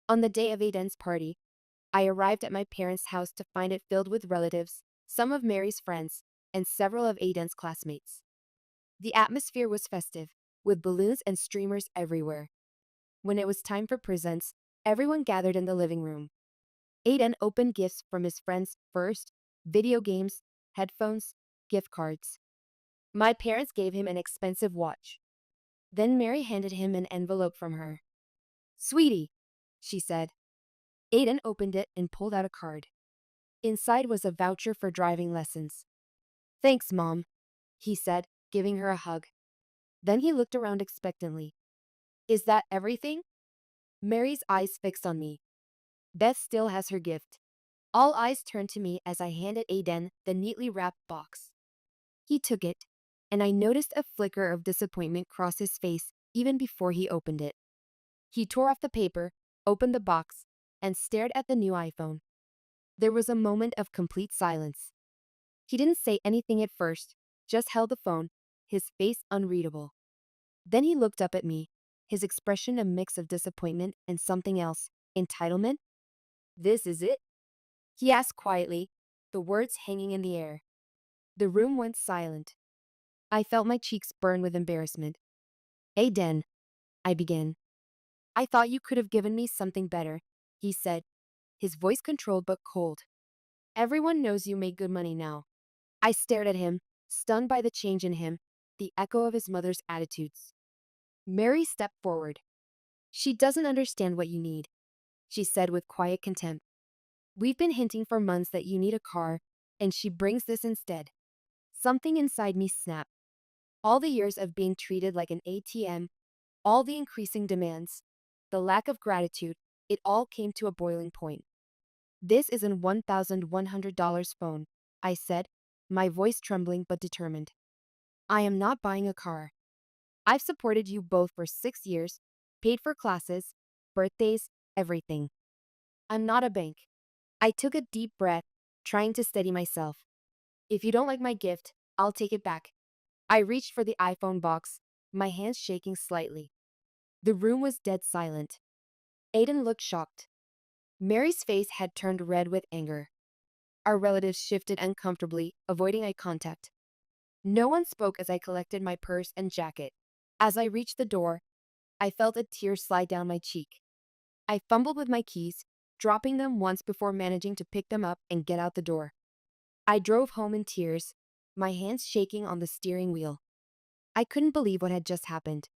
S1: On the day of Aiden's party, I arrived at my parents' house to find it filled with relatives, some of Mary's friends, and several of Aiden's classmates. The atmosphere was festive, with balloons and streamers everywhere. When it was time for presents, everyone gathered in the living room. Aiden opened gifts from his friends first: video games, headphones, gift cards. My parents gave him an expensive watch. Then Mary handed him an envelope from her. "Sweetie," she said. Aiden opened it and pulled out a card. Inside was a voucher for driving lessons. "Thanks, Mom," he said, giving her a hug. Then he looked around expectantly. "Is that everything?" Mary's eyes fixed on me. "Beth still has her gift." All eyes turned to me as I handed Aiden the neatly wrapped box. He took it, and I noticed a flicker of disappointment cross his face even before he opened it. He tore off the paper, opened the box, and stared at the new iPhone. There was a moment of complete silence. He didn't say anything at first, just held the phone, his face unreadable. Then he looked up at me, his expression a mix of disappointment and something else. "Entitlement? This is it?" he asked quietly, the words hanging in the air. The room went silent. I felt my cheeks burn with embarrassment. "Aiden," I began. "I thought you could have given me something better," he said, his voice controlled but cold. "Everyone knows you make good money now." I stared at him, stunned by the change in him, the echo of his mother's attitudes. Mary stepped forward. She doesn't understand what you need, she said with quiet contempt. We've been hinting for months that you need a car, and she brings this instead. Something inside me snapped. All the years of being treated like an ATM, all the increasing demands, the lack of gratitude, it all came to a boiling point. This is an $1,100 phone, I said, my voice trembling but determined. I am not buying a car. I've supported you both for 6 years, paid for classes, birthdays, everything. I'm not a bank. I took a deep breath, trying to steady myself. If you don't like my gift, I'll take it back. I reached for the iPhone box, my hands shaking slightly. The room was dead silent. Aiden looked shocked. Mary's face had turned red with anger. Our relatives shifted uncomfortably, avoiding eye contact. No one spoke as I collected my purse and jacket. As I reached the door, I felt a tear slide down my cheek. I fumbled with my keys, dropping them once before managing to pick them up and get out the door. I drove home in tears, my hands shaking on the steering wheel. I couldn't believe what had just happened.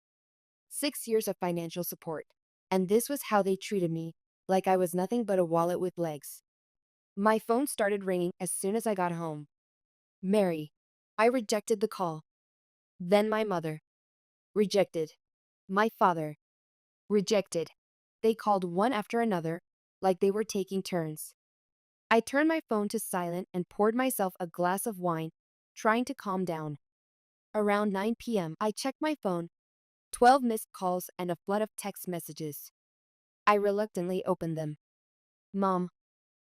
S1: 6 years of financial support, and this was how they treated me, like I was nothing but a wallet with legs. My phone started ringing as soon as I got home. Mary. I rejected the call. Then my mother. Rejected. My father. Rejected. They called one after another, like they were taking turns. I turned my phone to silent and poured myself a glass of wine, trying to calm down. Around 9 p.m., I checked my phone, 12 missed calls and a flood of text messages. I reluctantly opened them. Mom.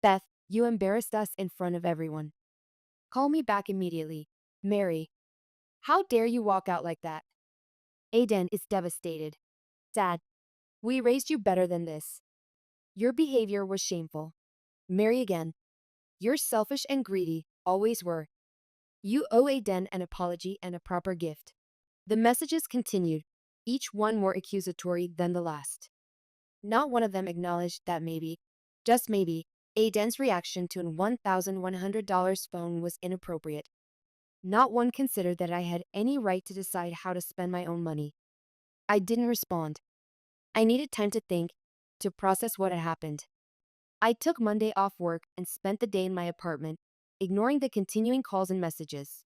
S1: Beth, you embarrassed us in front of everyone. Call me back immediately. Mary. How dare you walk out like that? Aiden is devastated. Dad, we raised you better than this. Your behavior was shameful. Mary again. You're selfish and greedy, always were. You owe Aiden an apology and a proper gift. The messages continued, each one more accusatory than the last. Not one of them acknowledged that maybe, just maybe, Aiden's reaction to an $1,100 phone was inappropriate. Not one considered that I had any right to decide how to spend my own money. I didn't respond. I needed time to think, to process what had happened. I took Monday off work and spent the day in my apartment, ignoring the continuing calls and messages.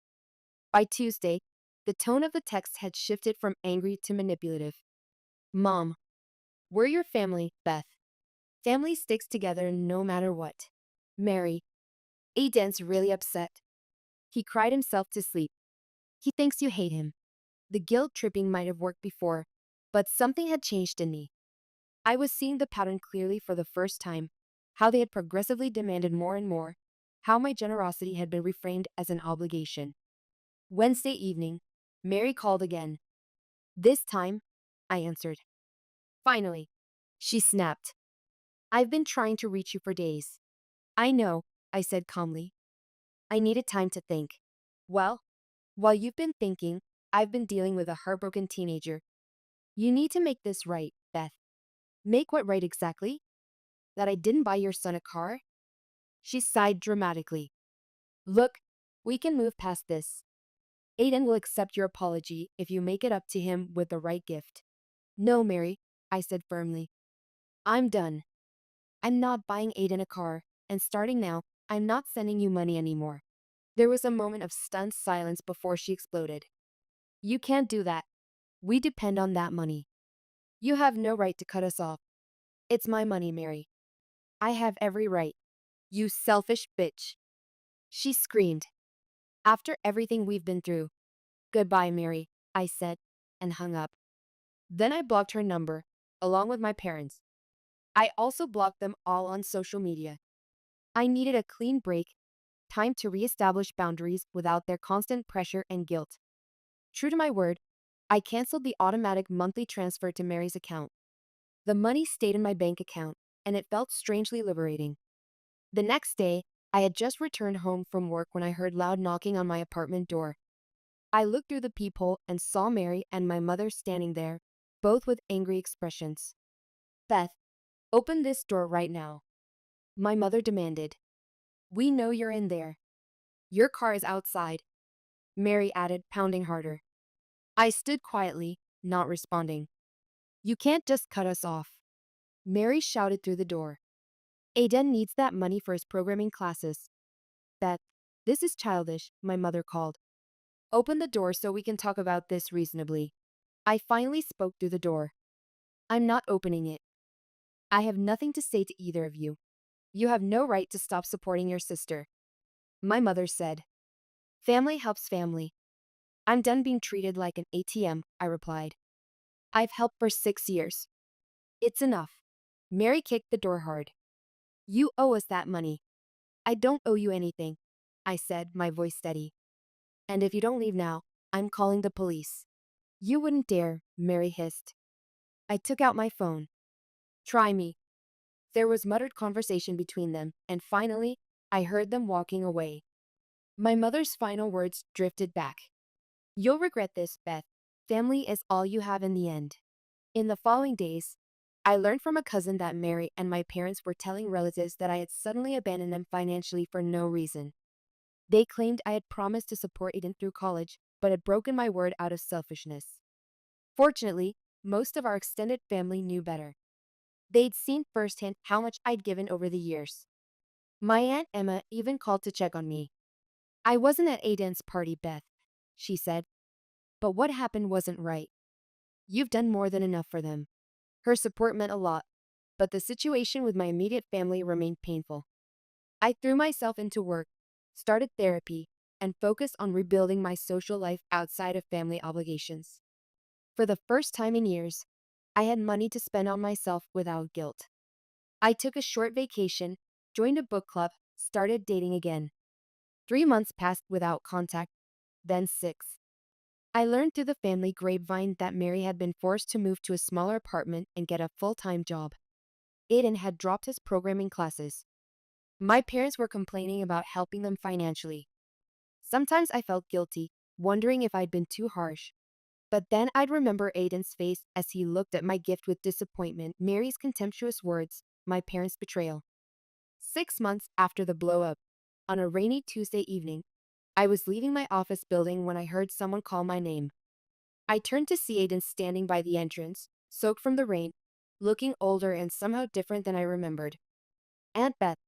S1: By Tuesday, the tone of the text had shifted from angry to manipulative. Mom. We're your family, Beth. Family sticks together no matter what. Mary. Aiden's really upset. He cried himself to sleep. He thinks you hate him. The guilt tripping might have worked before, but something had changed in me. I was seeing the pattern clearly for the first time, how they had progressively demanded more and more, how my generosity had been reframed as an obligation. Wednesday evening, Mary called again. This time, I answered. Finally, she snapped. I've been trying to reach you for days. I know, I said calmly. I needed time to think. Well, while you've been thinking, I've been dealing with a heartbroken teenager. You need to make this right, Beth. Make what right exactly? That I didn't buy your son a car? She sighed dramatically. Look, we can move past this. Aiden will accept your apology if you make it up to him with the right gift. No, Mary, I said firmly. I'm done. I'm not buying Aiden a car, and starting now, I'm not sending you money anymore. There was a moment of stunned silence before she exploded. You can't do that. We depend on that money. You have no right to cut us off. It's my money, Mary. I have every right. You selfish bitch. She screamed. After everything we've been through. Goodbye, Mary, I said, and hung up. Then I blocked her number, along with my parents. I also blocked them all on social media. I needed a clean break, time to reestablish boundaries without their constant pressure and guilt. True to my word, I canceled the automatic monthly transfer to Mary's account. The money stayed in my bank account, and it felt strangely liberating. The next day, I had just returned home from work when I heard loud knocking on my apartment door. I looked through the peephole and saw Mary and my mother standing there, both with angry expressions. Beth, open this door right now, my mother demanded. We know you're in there. Your car is outside, Mary added, pounding harder. I stood quietly, not responding. You can't just cut us off, Mary shouted through the door. Aiden needs that money for his programming classes. Beth, this is childish, my mother called. Open the door so we can talk about this reasonably. I finally spoke through the door. I'm not opening it. I have nothing to say to either of you. You have no right to stop supporting your sister. My mother said. Family helps family. I'm done being treated like an ATM, I replied. I've helped for 6 years. It's enough. Mary kicked the door hard. You owe us that money. I don't owe you anything, I said, my voice steady. And if you don't leave now, I'm calling the police. You wouldn't dare, Mary hissed. I took out my phone. Try me. There was muttered conversation between them, and finally, I heard them walking away. My mother's final words drifted back. You'll regret this, Beth. Family is all you have in the end. In the following days, I learned from a cousin that Mary and my parents were telling relatives that I had suddenly abandoned them financially for no reason. They claimed I had promised to support Aiden through college, but had broken my word out of selfishness. Fortunately, most of our extended family knew better. They'd seen firsthand how much I'd given over the years. My Aunt Emma even called to check on me. I wasn't at Aiden's party, Beth, she said, but what happened wasn't right. You've done more than enough for them. Her support meant a lot, but the situation with my immediate family remained painful. I threw myself into work, started therapy, and focused on rebuilding my social life outside of family obligations. For the first time in years, I had money to spend on myself without guilt. I took a short vacation, joined a book club, started dating again. 3 months passed without contact, then 6. I learned through the family grapevine that Mary had been forced to move to a smaller apartment and get a full-time job. Aiden had dropped his programming classes. My parents were complaining about helping them financially. Sometimes I felt guilty, wondering if I'd been too harsh. But then I'd remember Aiden's face as he looked at my gift with disappointment, Mary's contemptuous words, my parents' betrayal. 6 months after the blow-up, on a rainy Tuesday evening, I was leaving my office building when I heard someone call my name. I turned to see Aiden standing by the entrance, soaked from the rain, looking older and somehow different than I remembered. Aunt Beth,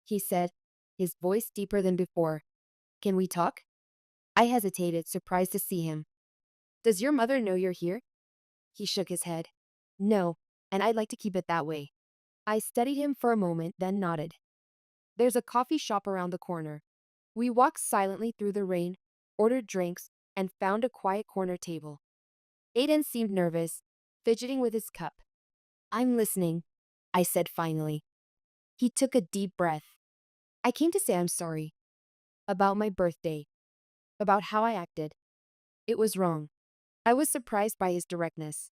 S1: he said, his voice deeper than before. Can we talk? I hesitated, surprised to see him. Does your mother know you're here? He shook his head. No, and I'd like to keep it that way. I studied him for a moment, then nodded. There's a coffee shop around the corner. We walked silently through the rain, ordered drinks, and found a quiet corner table. Aiden seemed nervous, fidgeting with his cup. I'm listening, I said finally. He took a deep breath. I came to say I'm sorry. About my birthday. About how I acted. It was wrong. I was surprised by his directness.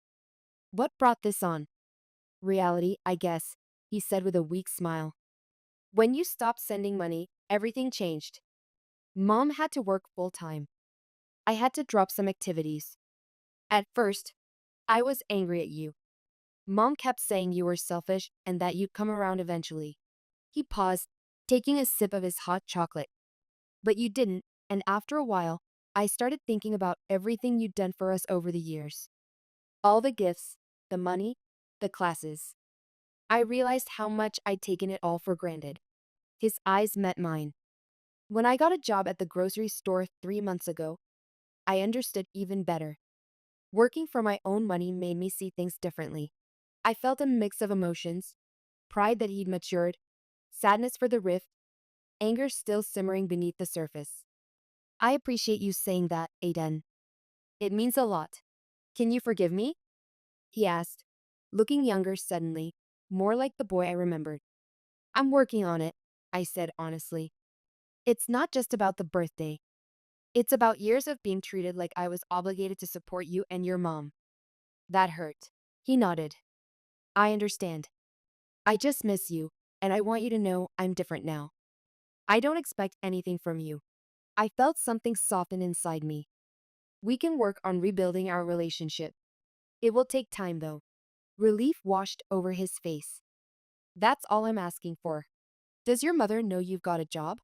S1: What brought this on? Reality, I guess, he said with a weak smile. When you stopped sending money, everything changed. Mom had to work full time. I had to drop some activities. At first, I was angry at you. Mom kept saying you were selfish and that you'd come around eventually. He paused, taking a sip of his hot chocolate. But you didn't, and after a while, I started thinking about everything you'd done for us over the years. All the gifts, the money, the classes. I realized how much I'd taken it all for granted. His eyes met mine. When I got a job at the grocery store 3 months ago, I understood even better. Working for my own money made me see things differently. I felt a mix of emotions, pride that he'd matured, sadness for the rift, anger still simmering beneath the surface. I appreciate you saying that, Aiden. It means a lot. Can you forgive me? He asked, looking younger suddenly, more like the boy I remembered. I'm working on it, I said honestly. It's not just about the birthday. It's about years of being treated like I was obligated to support you and your mom. That hurt. He nodded. I understand. I just miss you, and I want you to know I'm different now. I don't expect anything from you. I felt something soften inside me. We can work on rebuilding our relationship. It will take time, though. Relief washed over his face. That's all I'm asking for. Does your mother know you've got a job?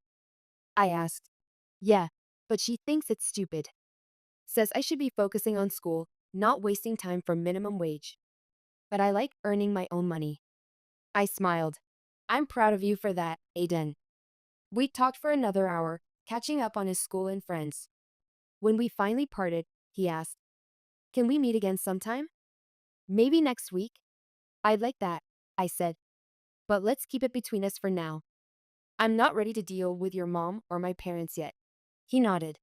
S1: I asked. Yeah, but she thinks it's stupid. Says I should be focusing on school, not wasting time for minimum wage. But I like earning my own money. I smiled. I'm proud of you for that, Aiden. We talked for another hour, catching up on his school and friends. When we finally parted, he asked, "Can we meet again sometime? Maybe next week?" "I'd like that," I said, "but let's keep it between us for now. I'm not ready to deal with your mom or my parents yet." He nodded.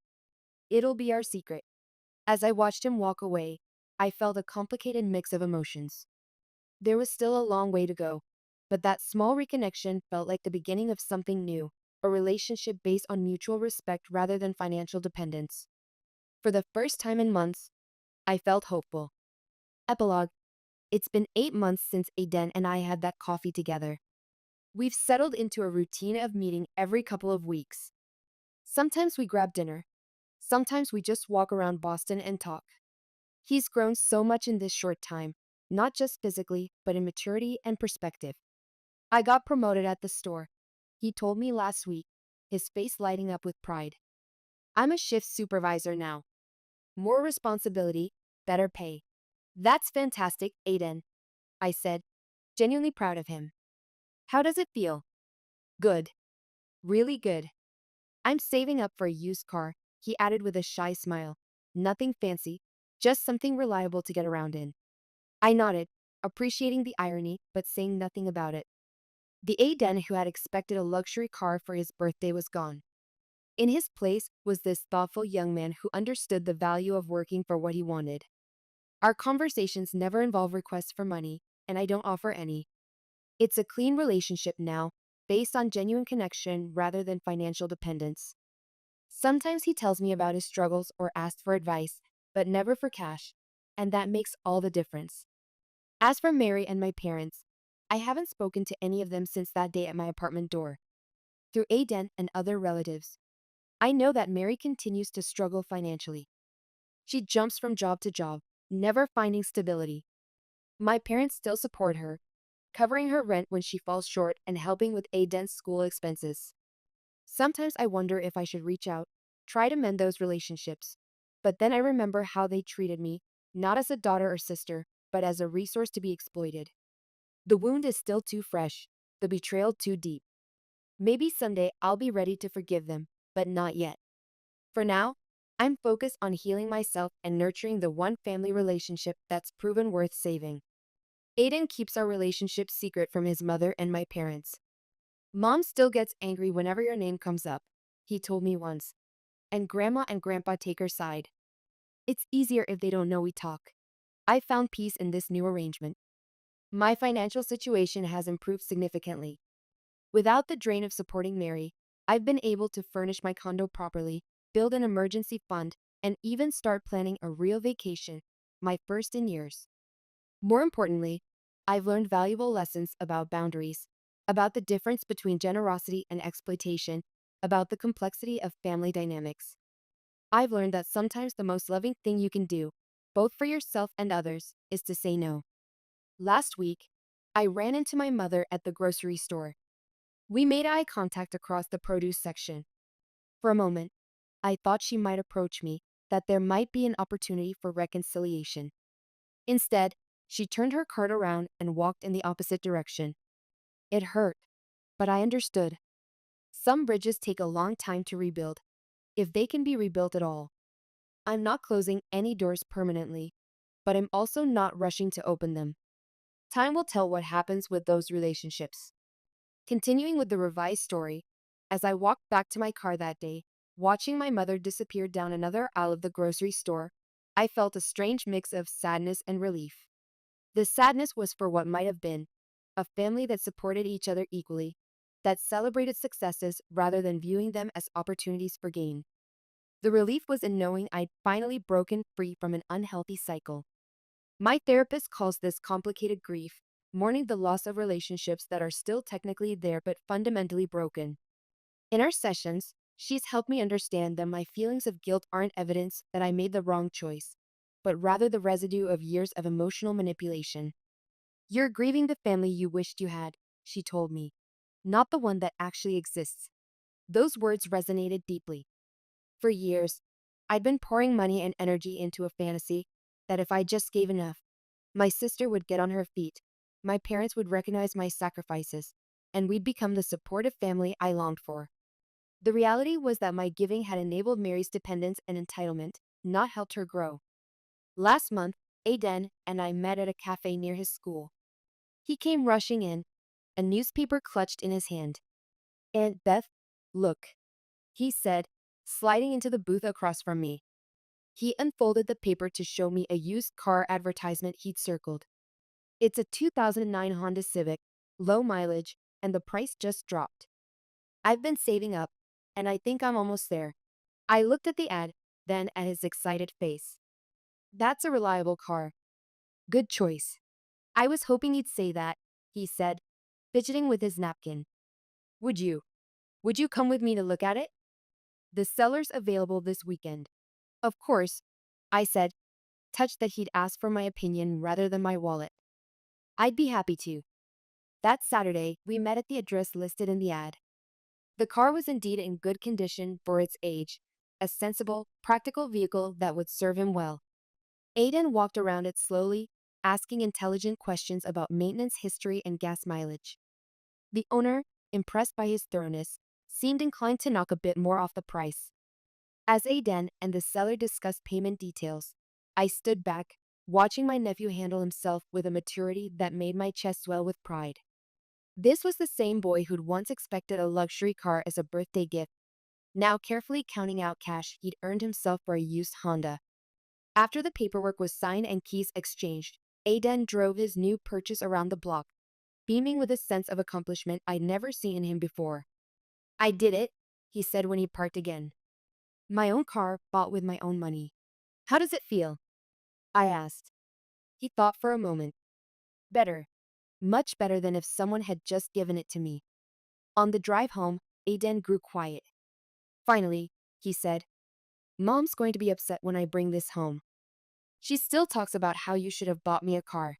S1: "It'll be our secret." As I watched him walk away, I felt a complicated mix of emotions. There was still a long way to go, but that small reconnection felt like the beginning of something new, a relationship based on mutual respect rather than financial dependence. For the first time in months, I felt hopeful. Epilogue. It's been 8 months since Aiden and I had that coffee together. We've settled into a routine of meeting every couple of weeks. Sometimes we grab dinner. Sometimes we just walk around Boston and talk. He's grown so much in this short time, not just physically, but in maturity and perspective. I got promoted at the store, he told me last week, his face lighting up with pride. I'm a shift supervisor now. More responsibility, better pay. That's fantastic, Aiden, I said, genuinely proud of him. How does it feel? Good. Really good. I'm saving up for a used car, he added with a shy smile. Nothing fancy, just something reliable to get around in. I nodded, appreciating the irony, but saying nothing about it. The Aiden who had expected a luxury car for his birthday was gone. In his place was this thoughtful young man who understood the value of working for what he wanted. Our conversations never involve requests for money, and I don't offer any. It's a clean relationship now, based on genuine connection rather than financial dependence. Sometimes he tells me about his struggles or asks for advice, but never for cash, and that makes all the difference. As for Mary and my parents, I haven't spoken to any of them since that day at my apartment door. Through Aiden and other relatives, I know that Mary continues to struggle financially. She jumps from job to job, never finding stability. My parents still support her, covering her rent when she falls short and helping with Aiden's school expenses. Sometimes I wonder if I should reach out, try to mend those relationships. But then I remember how they treated me, not as a daughter or sister, but as a resource to be exploited. The wound is still too fresh, the betrayal too deep. Maybe someday I'll be ready to forgive them, but not yet. For now, I'm focused on healing myself and nurturing the one family relationship that's proven worth saving. Aiden keeps our relationship secret from his mother and my parents. "Mom still gets angry whenever your name comes up," he told me once. "And Grandma and Grandpa take her side. It's easier if they don't know we talk." I found peace in this new arrangement. My financial situation has improved significantly. Without the drain of supporting Mary, I've been able to furnish my condo properly, build an emergency fund, and even start planning a real vacation, my first in years. More importantly, I've learned valuable lessons about boundaries, about the difference between generosity and exploitation, about the complexity of family dynamics. I've learned that sometimes the most loving thing you can do, both for yourself and others, is to say no. Last week, I ran into my mother at the grocery store. We made eye contact across the produce section. For a moment, I thought she might approach me, that there might be an opportunity for reconciliation. Instead, she turned her cart around and walked in the opposite direction. It hurt, but I understood. Some bridges take a long time to rebuild, if they can be rebuilt at all. I'm not closing any doors permanently, but I'm also not rushing to open them. Time will tell what happens with those relationships. Continuing with the revised story, as I walked back to my car that day, watching my mother disappear down another aisle of the grocery store, I felt a strange mix of sadness and relief. The sadness was for what might have been, a family that supported each other equally, that celebrated successes rather than viewing them as opportunities for gain. The relief was in knowing I'd finally broken free from an unhealthy cycle. My therapist calls this complicated grief, mourning the loss of relationships that are still technically there but fundamentally broken. In our sessions, she's helped me understand that my feelings of guilt aren't evidence that I made the wrong choice, but rather the residue of years of emotional manipulation. "You're grieving the family you wished you had," she told me, "not the one that actually exists." Those words resonated deeply. For years, I'd been pouring money and energy into a fantasy that if I just gave enough, my sister would get on her feet, my parents would recognize my sacrifices, and we'd become the supportive family I longed for. The reality was that my giving had enabled Mary's dependence and entitlement, not helped her grow. Last month, Aiden and I met at a cafe near his school. He came rushing in, a newspaper clutched in his hand. "Aunt Beth, look," he said, sliding into the booth across from me. He unfolded the paper to show me a used car advertisement he'd circled. "It's a 2009 Honda Civic, low mileage, and the price just dropped. I've been saving up, and I think I'm almost there." I looked at the ad, then at his excited face. "That's a reliable car. Good choice." "I was hoping you'd say that," he said, fidgeting with his napkin. Would you? Would you come with me to look at it? The seller's available this weekend." "Of course," I said, touched that he'd asked for my opinion rather than my wallet. "I'd be happy to." That Saturday, we met at the address listed in the ad. The car was indeed in good condition for its age, a sensible, practical vehicle that would serve him well. Aiden walked around it slowly, asking intelligent questions about maintenance history and gas mileage. The owner, impressed by his thoroughness, seemed inclined to knock a bit more off the price. As Aiden and the seller discussed payment details, I stood back, watching my nephew handle himself with a maturity that made my chest swell with pride. This was the same boy who'd once expected a luxury car as a birthday gift, now carefully counting out cash he'd earned himself for a used Honda. After the paperwork was signed and keys exchanged, Aiden drove his new purchase around the block, beaming with a sense of accomplishment I'd never seen in him before. "I did it," he said when he parked again. "My own car, bought with my own money. How does it feel?" I asked. He thought for a moment. "Better. Much better than if someone had just given it to me." On the drive home, Aiden grew quiet. "Finally," he said, "Mom's going to be upset when I bring this home. She still talks about how you should have bought me a car."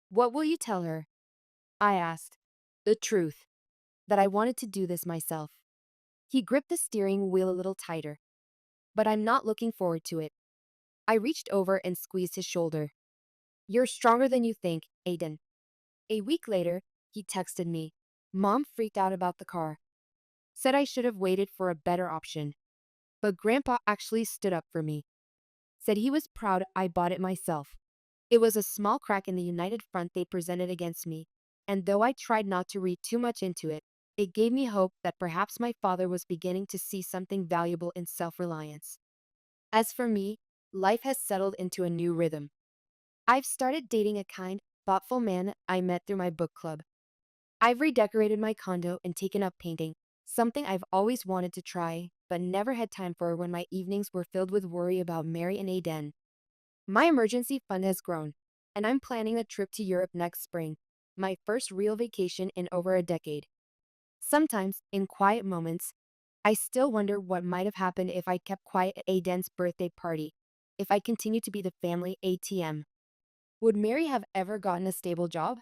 S1: "What will you tell her?" I asked. "The truth. That I wanted to do this myself." He gripped the steering wheel a little tighter. "But I'm not looking forward to it." I reached over and squeezed his shoulder. "You're stronger than you think, Aiden." A week later, he texted me. "Mom freaked out about the car. Said I should have waited for a better option. But Grandpa actually stood up for me. Said he was proud I bought it myself." It was a small crack in the united front they presented against me, and though I tried not to read too much into it, it gave me hope that perhaps my father was beginning to see something valuable in self-reliance. As for me, life has settled into a new rhythm. I've started dating a kind, thoughtful man I met through my book club. I've redecorated my condo and taken up painting, something I've always wanted to try, but never had time for when my evenings were filled with worry about Mary and Aiden. My emergency fund has grown, and I'm planning a trip to Europe next spring, my first real vacation in over a decade. Sometimes, in quiet moments, I still wonder what might have happened if I kept quiet at Aiden's birthday party, if I continued to be the family ATM. Would Mary have ever gotten a stable job?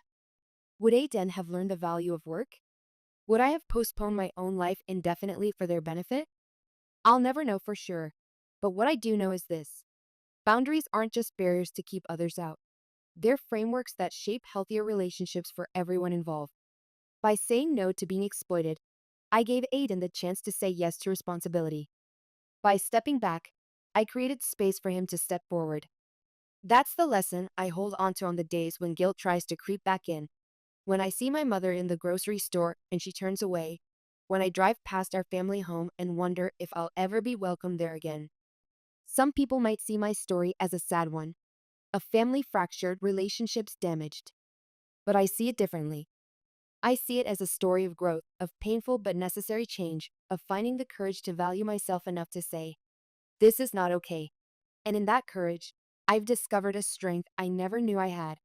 S1: Would Aiden have learned the value of work? Would I have postponed my own life indefinitely for their benefit? I'll never know for sure, but what I do know is this. Boundaries aren't just barriers to keep others out. They're frameworks that shape healthier relationships for everyone involved. By saying no to being exploited, I gave Aiden the chance to say yes to responsibility. By stepping back, I created space for him to step forward. That's the lesson I hold onto on the days when guilt tries to creep back in. When I see my mother in the grocery store and she turns away. When I drive past our family home and wonder if I'll ever be welcome there again. Some people might see my story as a sad one, a family fractured, relationships damaged. But I see it differently. I see it as a story of growth, of painful but necessary change, of finding the courage to value myself enough to say, "This is not okay." And in that courage, I've discovered a strength I never knew I had.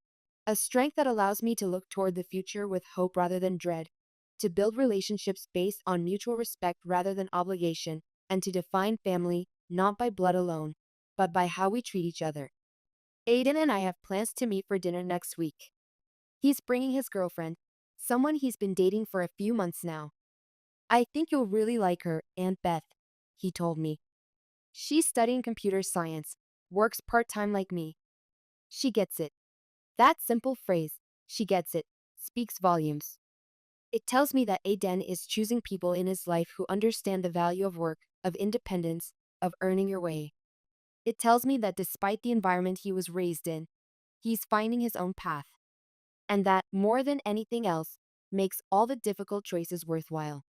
S1: A strength that allows me to look toward the future with hope rather than dread, to build relationships based on mutual respect rather than obligation, and to define family not by blood alone, but by how we treat each other. Aiden and I have plans to meet for dinner next week. He's bringing his girlfriend, someone he's been dating for a few months now. "I think you'll really like her, Aunt Beth," he told me. She's studying computer science, works part-time like me. She gets it. That simple phrase, she gets it, speaks volumes. It tells me that Aiden is choosing people in his life who understand the value of work, of independence, of earning your way. It tells me that despite the environment he was raised in, he's finding his own path. And that, more than anything else, makes all the difficult choices worthwhile.